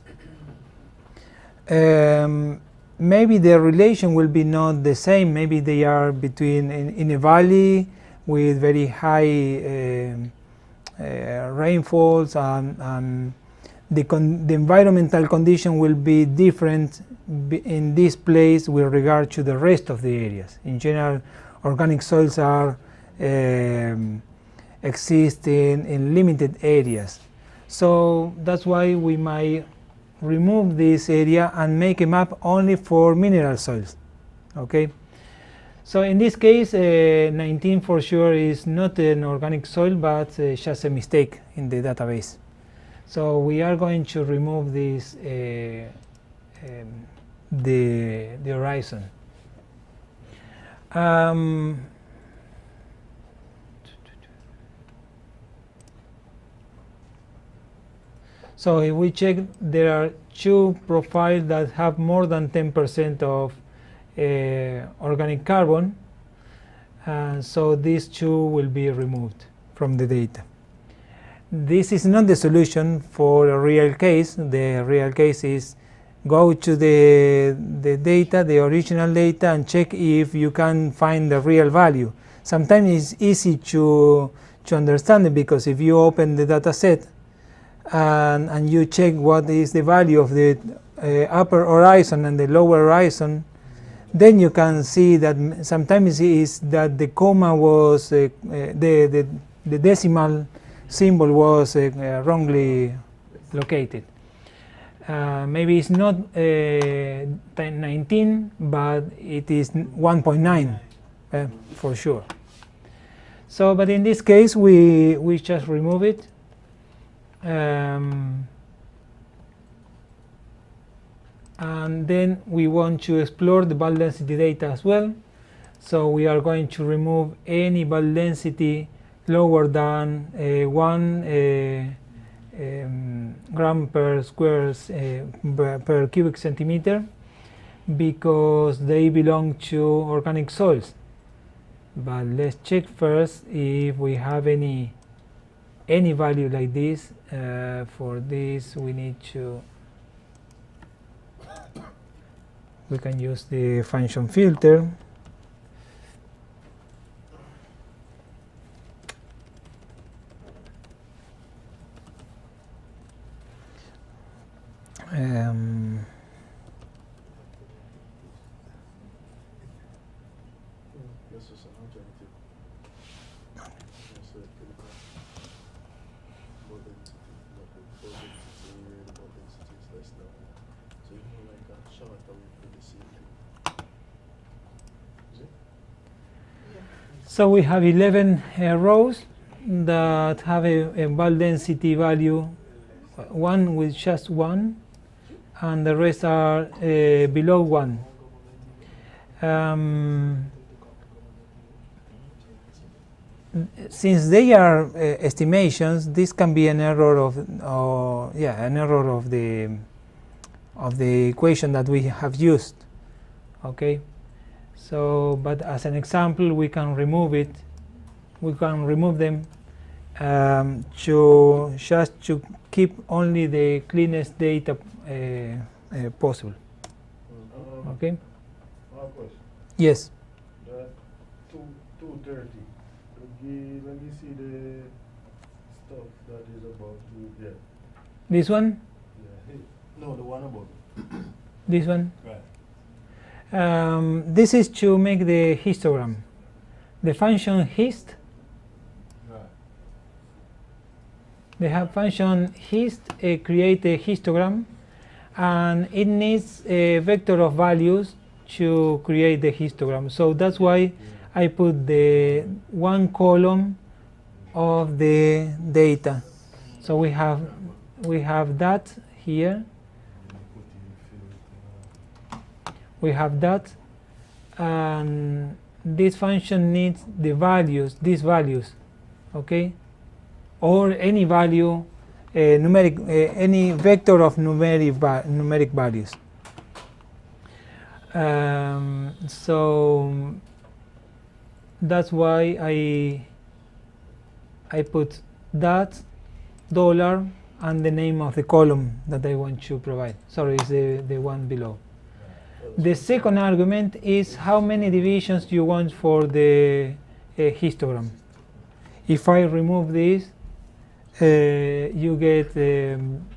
Speaker 1: maybe the relation will be not the same. Maybe they are between in a valley with very high rainfalls, and the environmental condition will be different in this place with regard to the rest of the areas. In general, organic soils are exist in limited areas. So that's why we might remove this area and make a map only for mineral soils. Okay. So in this case, 19 for sure is not an organic soil, but just a mistake in the database. So we are going to remove this the horizon. So if we check, there are two profiles that have more than 10% of organic carbon, and so these two will be removed from the data. This is not the solution for a real case. The real case is go to the data, the original data, and check if you can find the real value. Sometimes it's easy to understand it, because if you open the data set and you check what is the value of the upper horizon and the lower horizon, then you can see that sometimes is that the comma was the decimal symbol was wrongly located. Maybe it's not 19, but it is 1.9 for sure. So, but in this case, we just remove it. And then we want to explore the bulk density data as well. So we are going to remove any bulk density lower than 1 gram per square per cubic centimeter, because they belong to organic soils. But let's check first if we have any value like this. For this, we need to. We can use the function filter. So we have 11 rows that have a bulk density value, one with just 1, and the rest are below 1. Since they are estimations, this can be an error of the equation that we have used. Okay. So, but as an example, we can remove it. We can remove them to keep only the cleanest data possible. Okay.
Speaker 4: Question.
Speaker 1: Yes.
Speaker 4: The 230. Let me see the stuff that is about to get.
Speaker 1: This one.
Speaker 4: Yeah. No, the one above.
Speaker 1: This one.
Speaker 4: Right.
Speaker 1: This is to make the histogram. The function hist.
Speaker 4: Right.
Speaker 1: The function hist create a histogram, and it needs a vector of values to create the histogram. So that's why I put the one column of the data. So we have that here. We have that, and this function needs the values, these values, okay, or any value, numeric, any vector of numeric values. So that's why I put that, dollar and the name of the column that I want to provide. Sorry, it's the one below. The second argument is how many divisions you want for the histogram. If I remove this, you get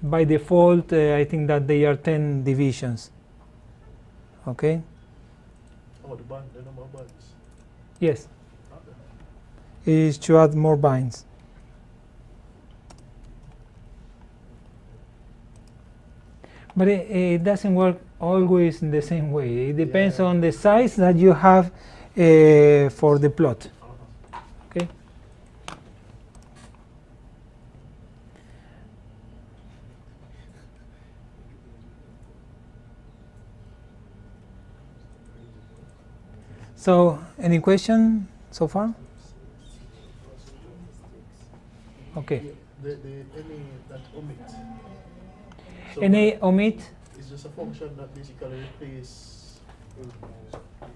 Speaker 1: by default I think that they are 10 divisions. Okay?
Speaker 8: Oh, the number of bands.
Speaker 1: Yes. Is to add more binds. But it doesn't work always in the same way. It depends on the size that you have for the plot. Okay. So, any question so far? Okay.
Speaker 8: The any that omit. So
Speaker 1: Any omit?
Speaker 8: It's just a function that basically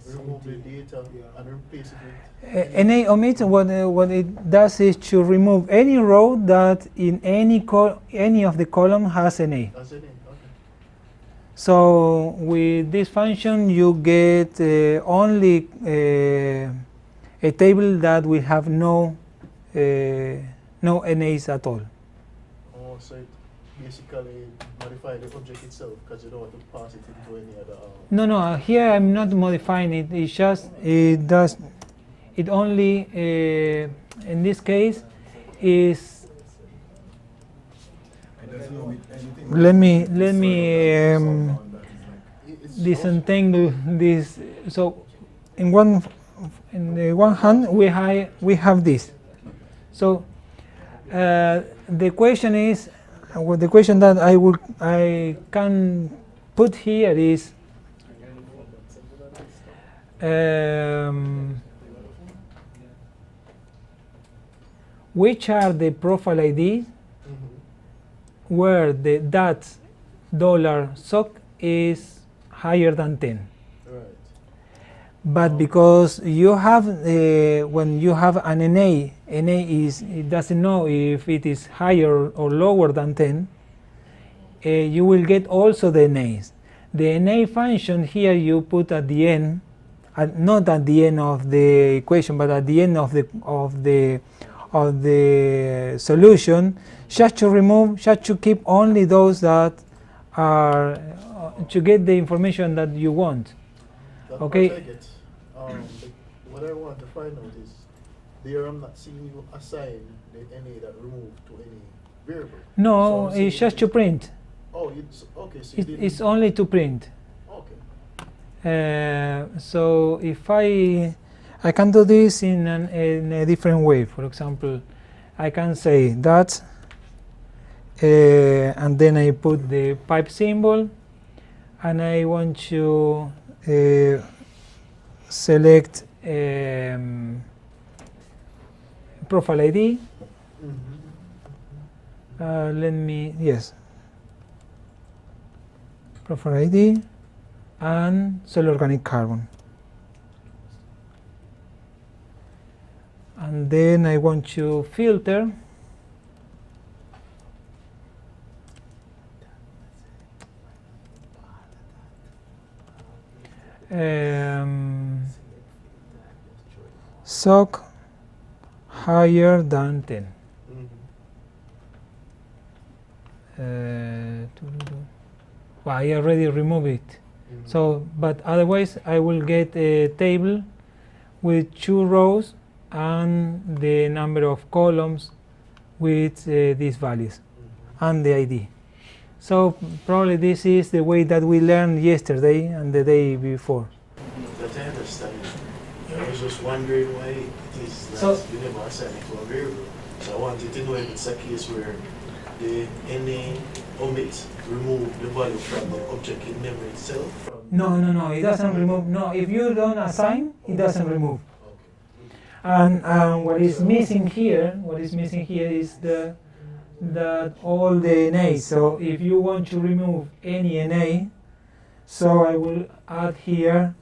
Speaker 8: remove the data and replace it with
Speaker 1: NA omit, what it does is to remove any row that in any of the column has NA.
Speaker 8: as any. Okay.
Speaker 1: So with this function you get only a table that will have no NAs at all.
Speaker 8: Oh, so it basically modify the object itself because you don't want to pass it into any other.
Speaker 1: No, here I'm not modifying it. It's just it does. It only in this case is. Let me disentangle this. So in the one hand we have this. So the question is, the question that I can put here is which are the profile IDs where that $SOC is higher than 10.
Speaker 8: Right.
Speaker 1: But because you have when you have an NA it doesn't know if it is higher or lower than 10. You will get also the NAs. The NA function here you put at the end, not at the end of the equation, but at the end of the solution, just to keep only those that are to get the information that you want.
Speaker 8: That
Speaker 1: Okay.
Speaker 8: part I get. What I want to find out is, there I'm not seeing you assign the NA that removed to any variable.
Speaker 1: No,
Speaker 8: So I'm
Speaker 1: it's
Speaker 8: seeing
Speaker 1: just to print.
Speaker 8: Oh, it's okay. So you didn't.
Speaker 1: It's only to print.
Speaker 8: Okay.
Speaker 1: So if I can do this in a different way. For example, I can say that, and then I put the pipe symbol, and I want to select profile ID. Profile ID and cell organic carbon. And then I want to filter SOC higher than 10. Well, I already removed it. So, but otherwise I will get a table with 2 rows and the number of columns with these values and the ID. So probably this is the way that we learned yesterday and the day before.
Speaker 8: That I understand. I was just wondering why it is that you never assign it to a variable. So I wanted to know if it's a case where the NA omit remove the value from the object in memory itself.
Speaker 1: No, it doesn't remove. No, if you don't assign, it doesn't remove. And what is missing here is that all the NAs. So if you want to remove any NA, so I will add here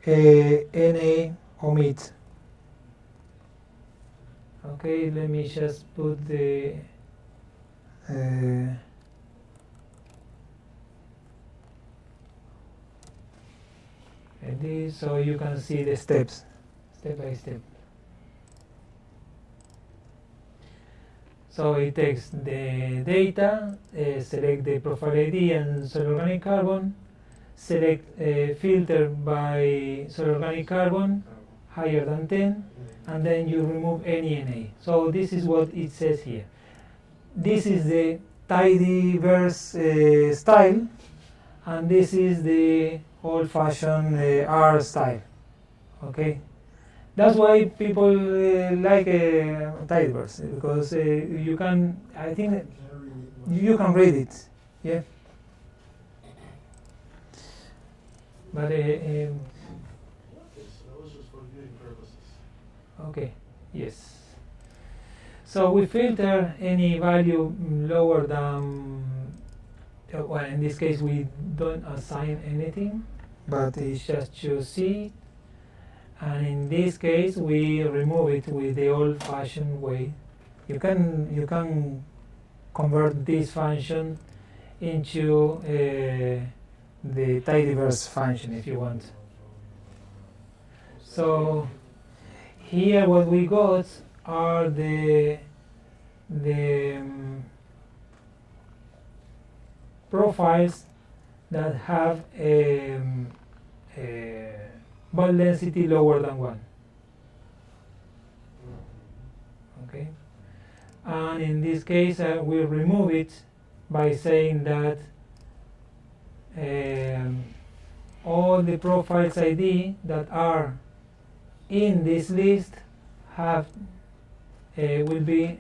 Speaker 1: a NA omit. Okay, let me just put the and this, so you can see the steps, step by step. So it takes the data, select the profile ID and soil organic carbon, select filter by soil organic carbon higher than 10, and then you remove any NA. So this is what it says here. This is the tidyverse style, and this is the old-fashioned R style. Okay, that's why people like tidyverse, because you can, I think, you can read it. Yeah. But
Speaker 8: That was just for viewing purposes.
Speaker 1: okay, yes. So we filter any value lower than, well, in this case we don't assign anything, but it's just to see. And in this case we remove it with the old-fashioned way. You can convert this function into the tidyverse function if you want. So here what we got are the profiles that have a bond density lower than 1. Okay, and in this case we remove it by saying that all the profiles ID that are in this list have will be,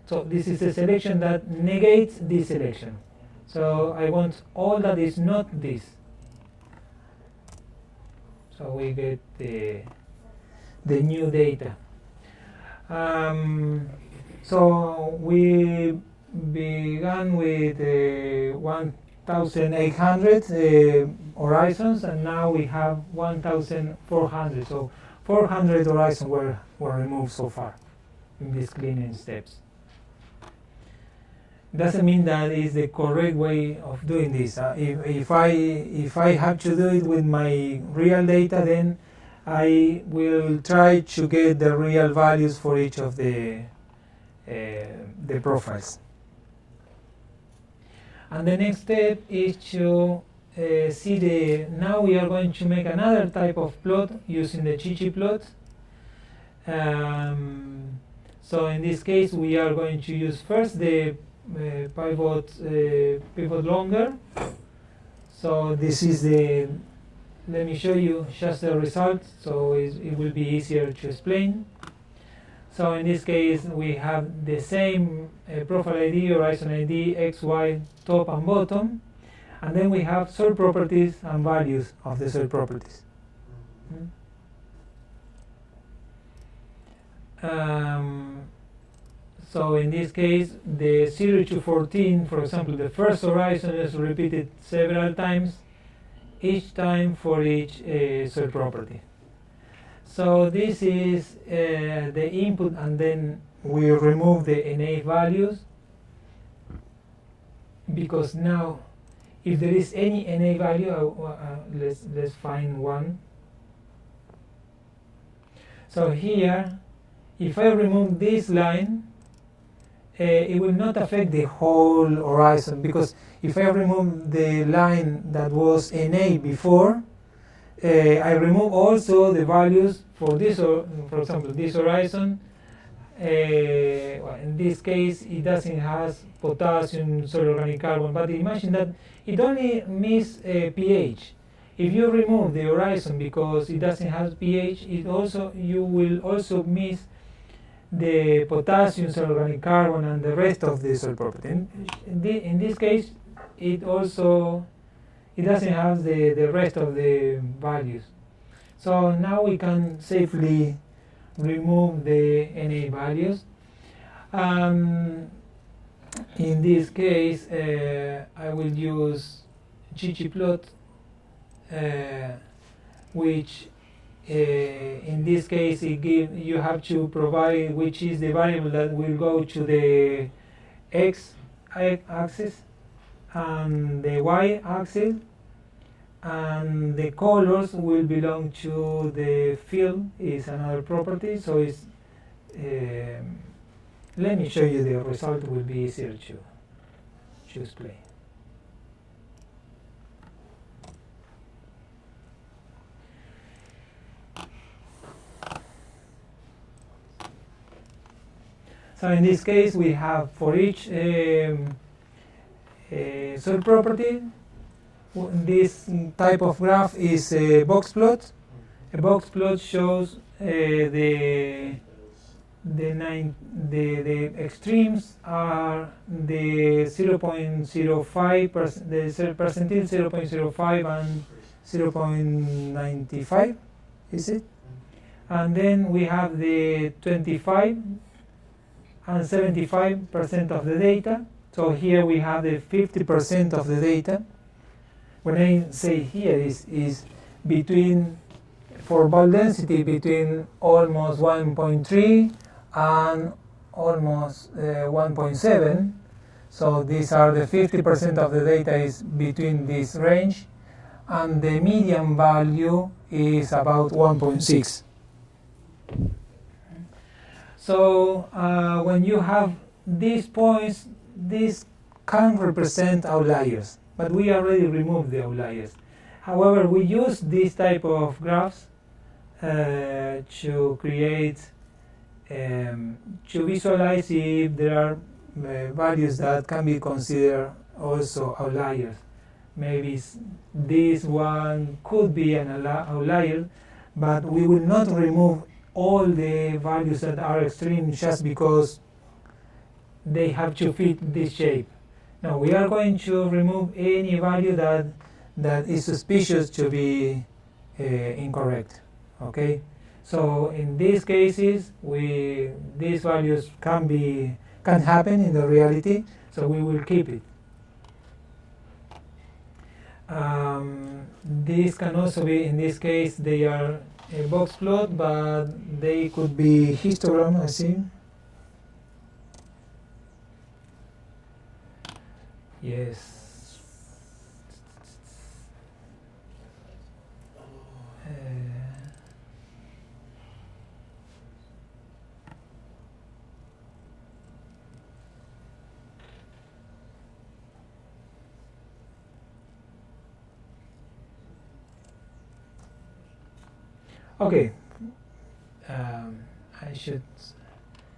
Speaker 1: so this is a selection that negates this selection. So I want all that is not this. So we get the new data. So we began with 1,800 horizons, and now we have 1,400. So 400 horizons were removed so far in these cleaning steps. Doesn't mean that is the correct way of doing this. If I have to do it with my real data, then I will try to get the real values for each of the profiles. And the next step is to see now we are going to make another type of plot using the ggplot. So in this case we are going to use first the pivot longer. So this is let me show you just the result, so it will be easier to explain. So in this case we have the same profile ID, horizon ID, X, Y, top and bottom, and then we have soil properties and values of the soil properties. So in this case, the 0 to 14, for example, the first horizon is repeated several times, each time for each soil property. So this is the input, and then we remove the NA values, because now if there is any NA value, let's find one. So here, if I remove this line, it will not affect the whole horizon, because if I remove the line that was NA before, I remove also the values for this, for example, this horizon. Well, in this case, it doesn't have potassium, soil organic carbon, but imagine that it only misses pH. If you remove the horizon because it doesn't have pH, you will also miss the potassium, soil organic carbon, and the rest of the soil property. In this case, it doesn't have the rest of the values. So now we can safely remove the NA values. In this case, I will use ggplot, which in this case you have to provide which is the variable that will go to the X axis and the y axis, and the colors will belong to the field is another property. So it's let me show you the result. Will be easier to display. So in this case, we have for each soil property, this type of graph is a box plot. A box plot shows the extremes are the 0.05 the percentile 0.05 and 0.95, is it? And then we have the 25 and 75% of the data. So here we have the 50% of the data. When I say here is between, for ball density, between almost 1.3 and almost 1.7. So these are the 50% of the data is between this range, and the median value is about 1.6. So when you have these points, these can represent outliers, but we already removed the outliers. However, we use this type of graphs to create, to visualize if there are values that can be considered also outliers. Maybe this one could be an outlier, but we will not remove all the values that are extreme just because they have to fit this shape. No, we are going to remove any value that is suspicious to be incorrect. Okay, so in these cases, these values can happen in the reality, so we will keep it. These can also be, in this case, they are a box plot, but they could be histogram, I see. Yes. Okay, I should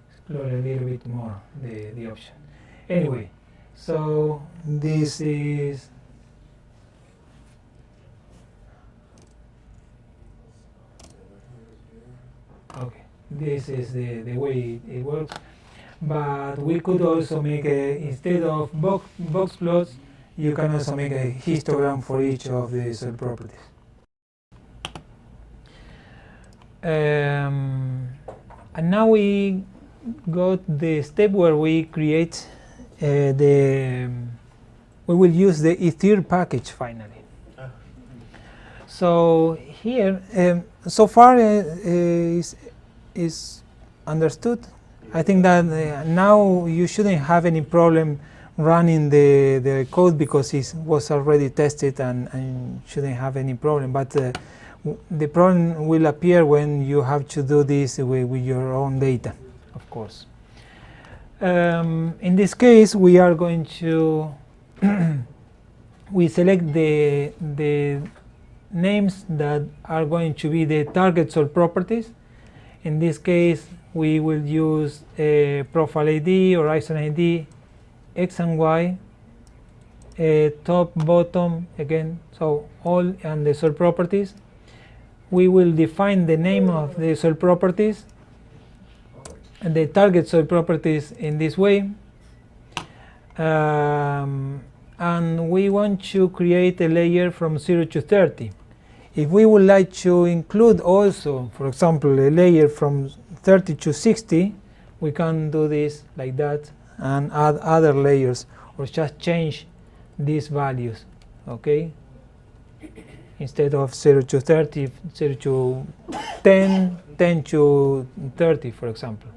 Speaker 1: explore a little bit more the option. Anyway, so this is okay. This is the way it works. But we could also make instead of box plots, you can also make a histogram for each of the soil properties. And now we got the step where we create we will use the Ether package finally. So here, so far is understood. I think that now you shouldn't have any problem running the code because it was already tested and shouldn't have any problem. But the problem will appear when you have to do this with your own data, of course. In this case, we are going to we select the names that are going to be the target soil properties. In this case, we will use a profile ID or ISO ID, X and Y, top, bottom, again, so all and the soil properties. We will define the name of the soil properties and the target soil properties in this way. And we want to create a layer from 0 to 30. If we would like to include also, for example, a layer from 30 to 60, we can do this like that and add other layers or just change these values, okay? Instead of 0 to 30, 0 to 10, 10 to 30, for example.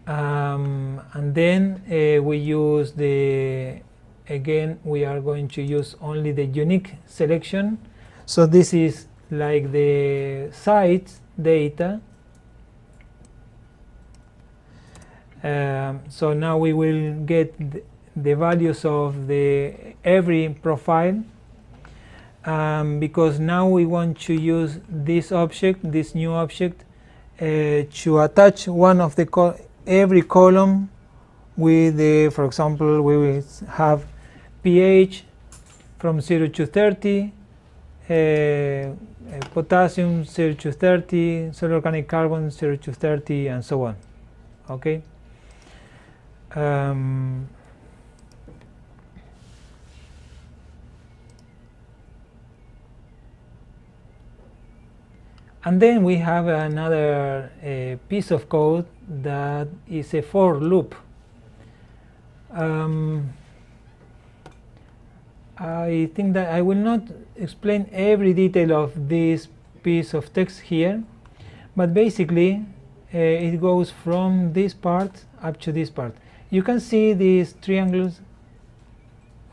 Speaker 1: And then we use again we are going to use only the unique selection. So this is like the site data. So now we will get the values of every profile, because now we want to use this new object, to attach one of every column with for example, we will have pH from 0 to 30, potassium 0 to 30, soil organic carbon 0 to 30, and so on. Okay. And then we have another piece of code that is a for loop. I think that I will not explain every detail of this piece of text here, but basically it goes from this part up to this part. You can see these triangles.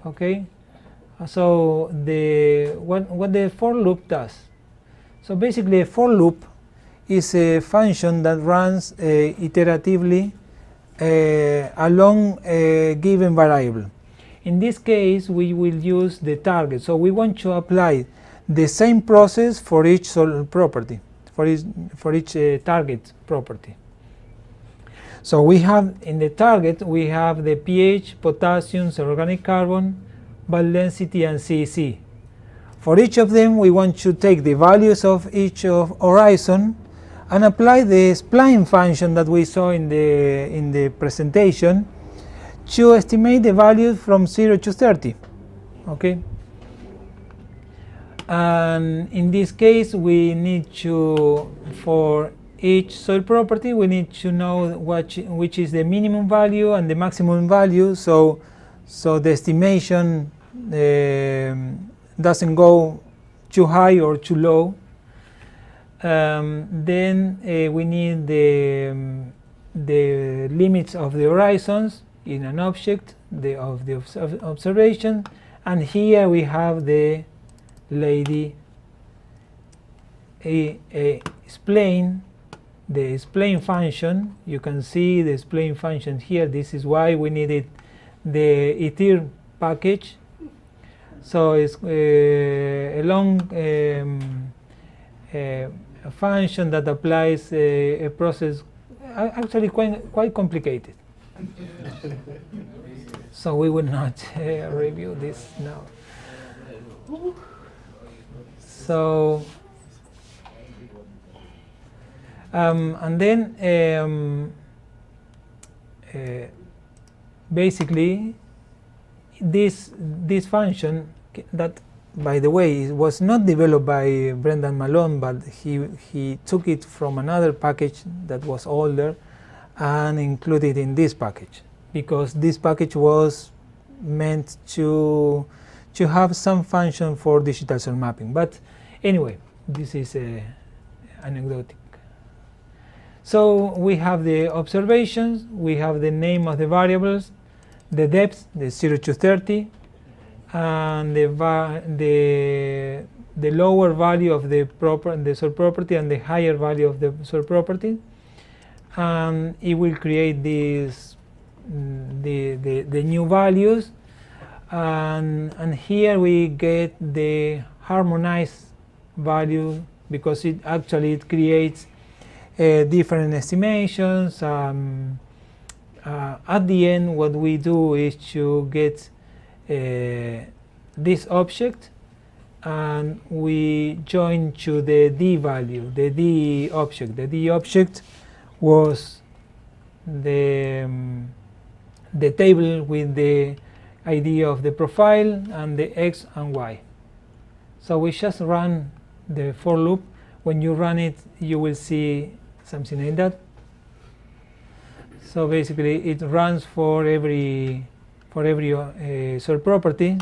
Speaker 1: Okay, so what the for loop does. So basically a for loop is a function that runs iteratively along a given variable. In this case we will use the target, so we want to apply the same process for each soil property, for each target property. So we have in the target we have the pH, potassium, organic carbon, bulk density, and CEC. For each of them we want to take the values of each of horizon and apply the spline function that we saw in the presentation to estimate the value from 0 to 30. Okay. And in this case we need to, for each soil property, we need to know which is the minimum value and the maximum value, so the estimation doesn't go too high or too low. Then we need the limits of the horizons in an object of the observation, and here we have the lady spline, the spline function. You can see the spline function here. This is why we needed the ITIR package. So it's a long a function that applies a process actually quite complicated. So we will not review this now. So and then basically this function that, by the way, was not developed by Brendan Malone, but he took it from another package that was older and included in this package, because this package was meant to have some function for digital soil mapping. But anyway, this is anecdotic. So we have the observations, we have the name of the variables, the depth, the 0 to 30, and the lower value of the soil property and the higher value of the soil property, and it will create these the new values, and here we get the harmonized value, because it creates different estimations. At the end, what we do is to get this object, and we join to the D value, the D object. The D object was the table with the ID of the profile and the X and Y. So we just run the for loop. When you run it, you will see something like that. So basically it runs for every soil property.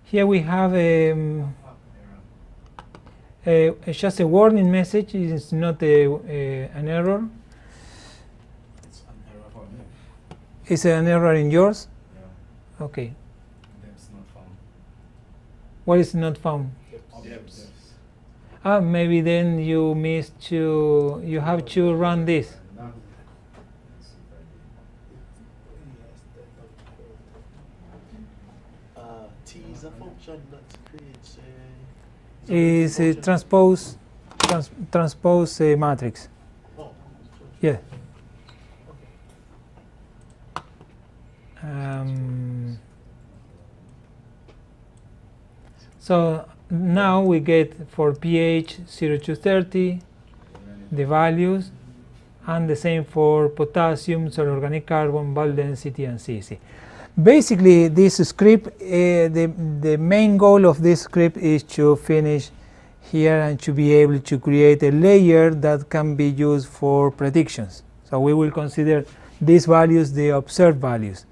Speaker 1: Here we have just a warning message. It's not an error.
Speaker 8: It's an error
Speaker 1: Is it an error in yours?
Speaker 7: Yeah.
Speaker 1: Okay.
Speaker 7: Depths not found.
Speaker 1: What is not found?
Speaker 7: Depths.
Speaker 1: Ah, maybe then you missed to. You have to run this.
Speaker 8: T is a function that creates
Speaker 1: Is a transpose matrix.
Speaker 8: Oh,
Speaker 1: Yeah. So now we get for pH 0 to 30 the values, and the same for potassium, solid organic carbon, bulk density, and CC. Basically, this script, the main goal of this script is to finish here and to be able to create a layer that can be used for predictions. So we will consider these values the observed values,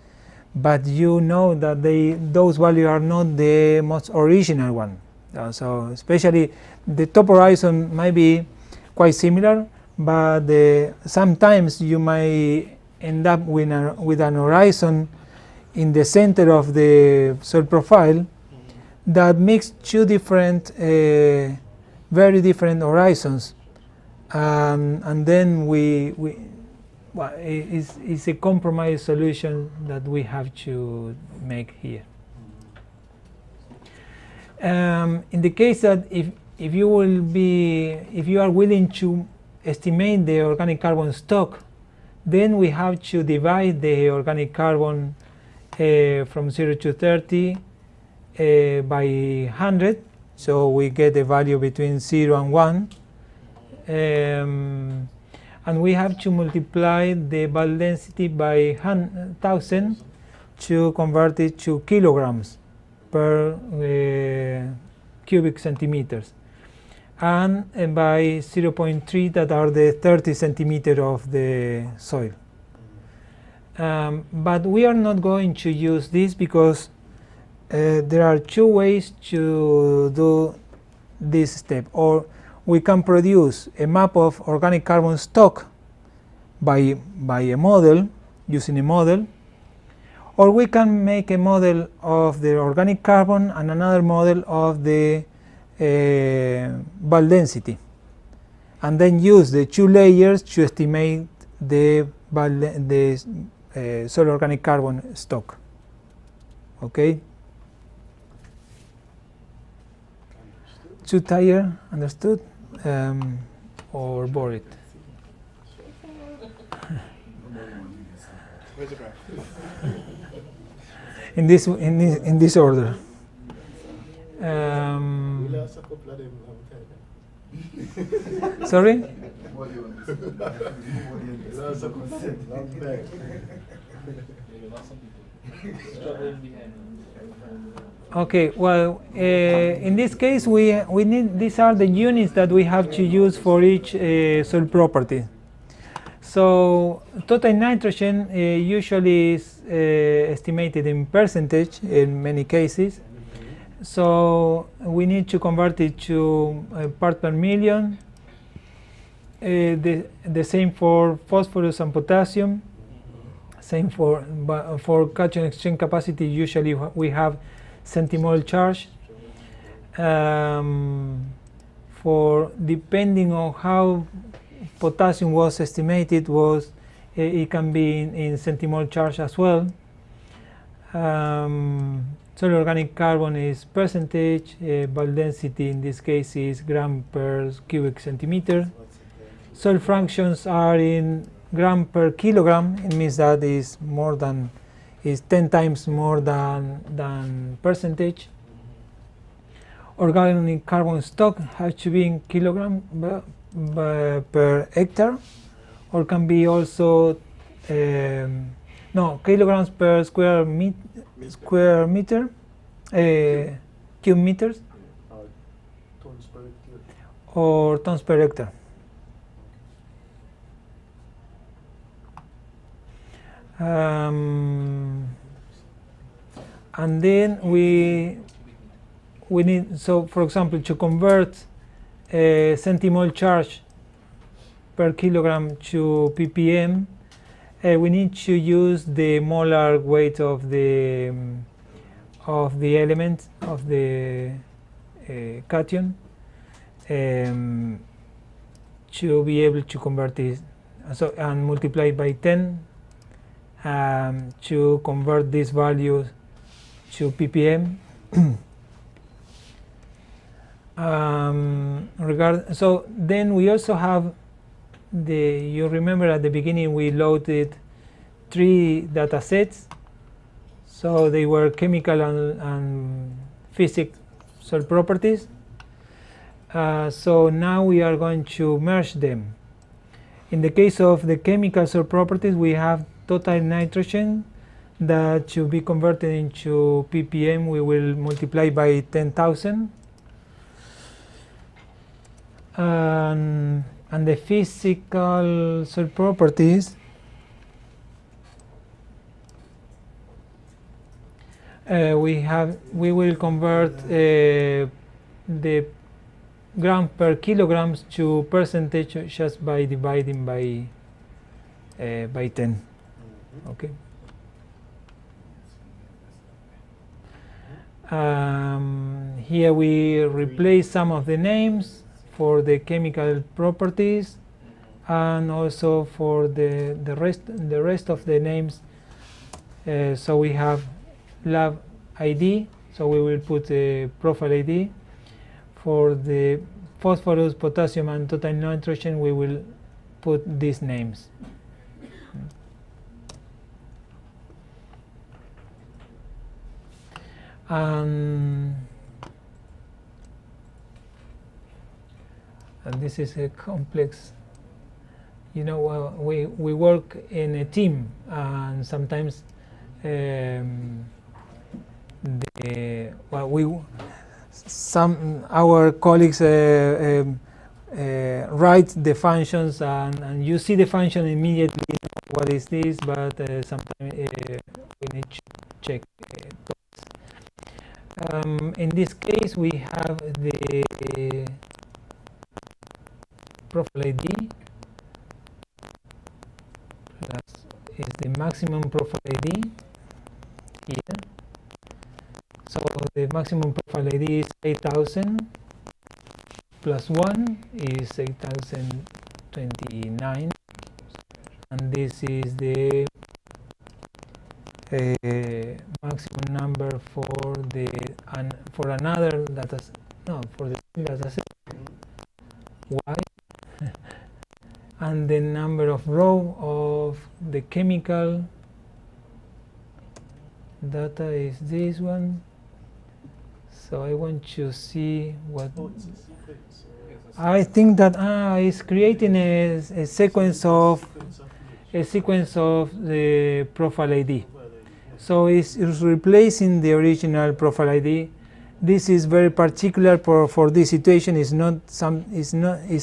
Speaker 1: but you know that those values are not the most original one. So especially the top horizon might be quite similar, but sometimes you might end up with an horizon in the center of the soil profile that makes two different, very different horizons, and then it's a compromise solution that we have to make here. In the case that if you are willing to estimate the organic carbon stock, then we have to divide the organic carbon from 0 to 30 by 100, so we get a value between 0 and 1, and we have to multiply the bulk density by 1,000 to convert it to kilograms per cubic centimeters, and by 0.3, that are the 30 centimeters of the soil. But we are not going to use this because there are two ways to do this step. Or we can produce a map of organic carbon stock by a model, using a model, or we can make a model of the organic carbon and another model of the bulk density, and then use the two layers to estimate the soil organic carbon stock. Okay? Too tired? Understood? Or bored?
Speaker 8: Where's the graph?
Speaker 1: In this order.
Speaker 8: We lost a couple of them long time.
Speaker 1: Sorry?
Speaker 8: We lost a couple of them long time.
Speaker 1: Okay, well, in this case, we need, these are the units that we have to use for each soil property. So total nitrogen usually is estimated in percentage in many cases. So we need to convert it to part per million. The same for phosphorus and potassium. Same for cation exchange capacity. Usually we have centimole charge. For depending on how potassium was estimated, it can be in centimole charge as well. Soil organic carbon is percentage. Bulk density in this case is gram per cubic centimeter. Soil fractions are in gram per kilogram. It means that is 10 times more than percentage. Organic carbon stock has to be in kilogram per hectare, or can be also kilograms per square meter, cube meters,
Speaker 8: Tons per hectare.
Speaker 1: or tons per hectare. And then we need, so for example, to convert a centimole charge per kilogram to ppm, we need to use the molar weight of the element of the cation to be able to convert this, so and multiply by 10 to convert this value to ppm. So then we also have you remember at the beginning we loaded 3 data sets, so they were chemical and physical properties. So now we are going to merge them. In the case of the chemical soil properties, we have total nitrogen that to be converted into ppm we will multiply by 10,000. And the physical soil properties, we will convert the gram per kilograms to percentage just by dividing by 10. Okay. Here we replace some of the names for the chemical properties, and also for the rest of the names. So we have lab ID, so we will put a profile ID. For the phosphorus, potassium, and total nitrogen, we will put these names. And this is a complex, we work in a team, and sometimes our colleagues write the functions, and you see the function immediately, what is this, but sometimes we need to check in this case we have the profile ID plus is the maximum profile ID here. So the maximum profile ID is 8,000 plus 1 is 8,029, and this is the maximum number for another data for the data set Y, and the number of row of the chemical data is this one. So I want to see what I think that is creating a sequence of the profile ID. So it's replacing the original profile ID. This is very particular for this situation. It's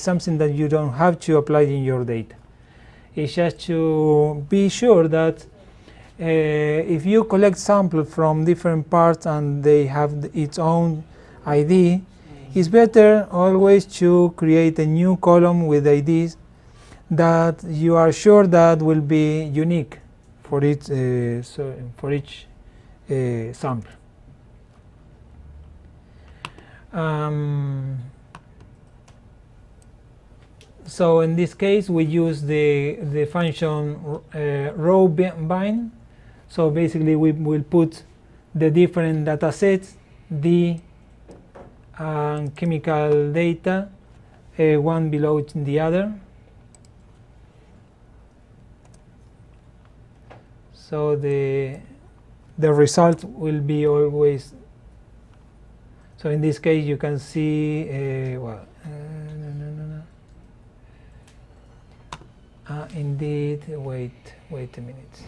Speaker 1: something that you don't have to apply in your data. It's just to be sure that if you collect samples from different parts and they have its own ID, it's better always to create a new column with IDs that you are sure that will be unique for each sample. So in this case we use the function row bind. So basically we will put the different data sets, D and chemical data, one below the other. So the result will be always, so in this case you can see indeed, wait a minute.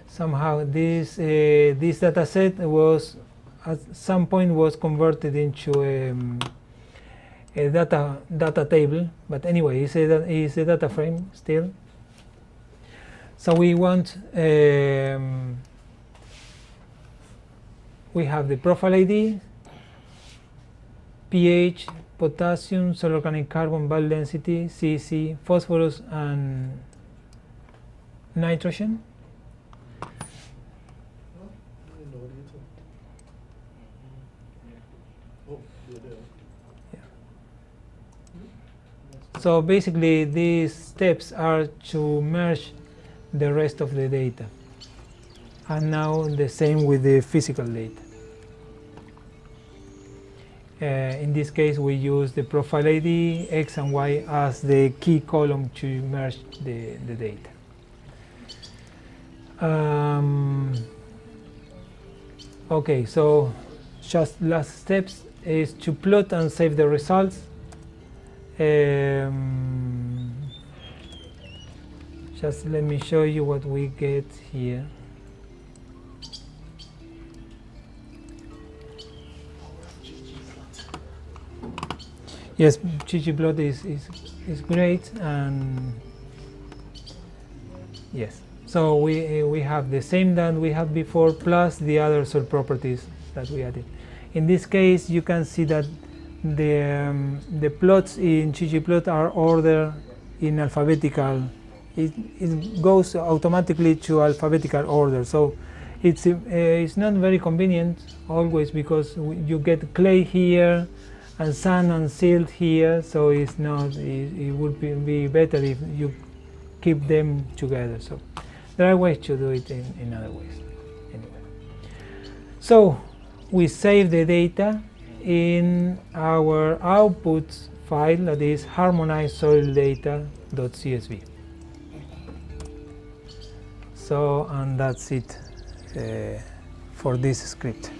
Speaker 1: Somehow this data set was at some point was converted into a data table, but anyway, it's a data frame still. So we want we have the profile ID, pH, potassium, soil organic carbon, bile density, CC, phosphorus, and nitrogen. So basically these steps are to merge the rest of the data. And now the same with the physical data. In this case we use the profile ID, X and Y as the key column to merge the data. Okay, so just last steps is to plot and save the results. Just let me show you what we get here. Yes, ggplot is great, and yes. So we have the same that we had before plus the other soil properties that we added. In this case, you can see that the plots in ggplot are ordered in alphabetical. It goes automatically to alphabetical order. So it's not very convenient always because you get clay here and sand and silt here. So it's not. It would be better if you keep them together. So there are ways to do it in other ways. Anyway. So we save the data in our output file, that is harmonizedsoildata.csv. So, and that's it for this script.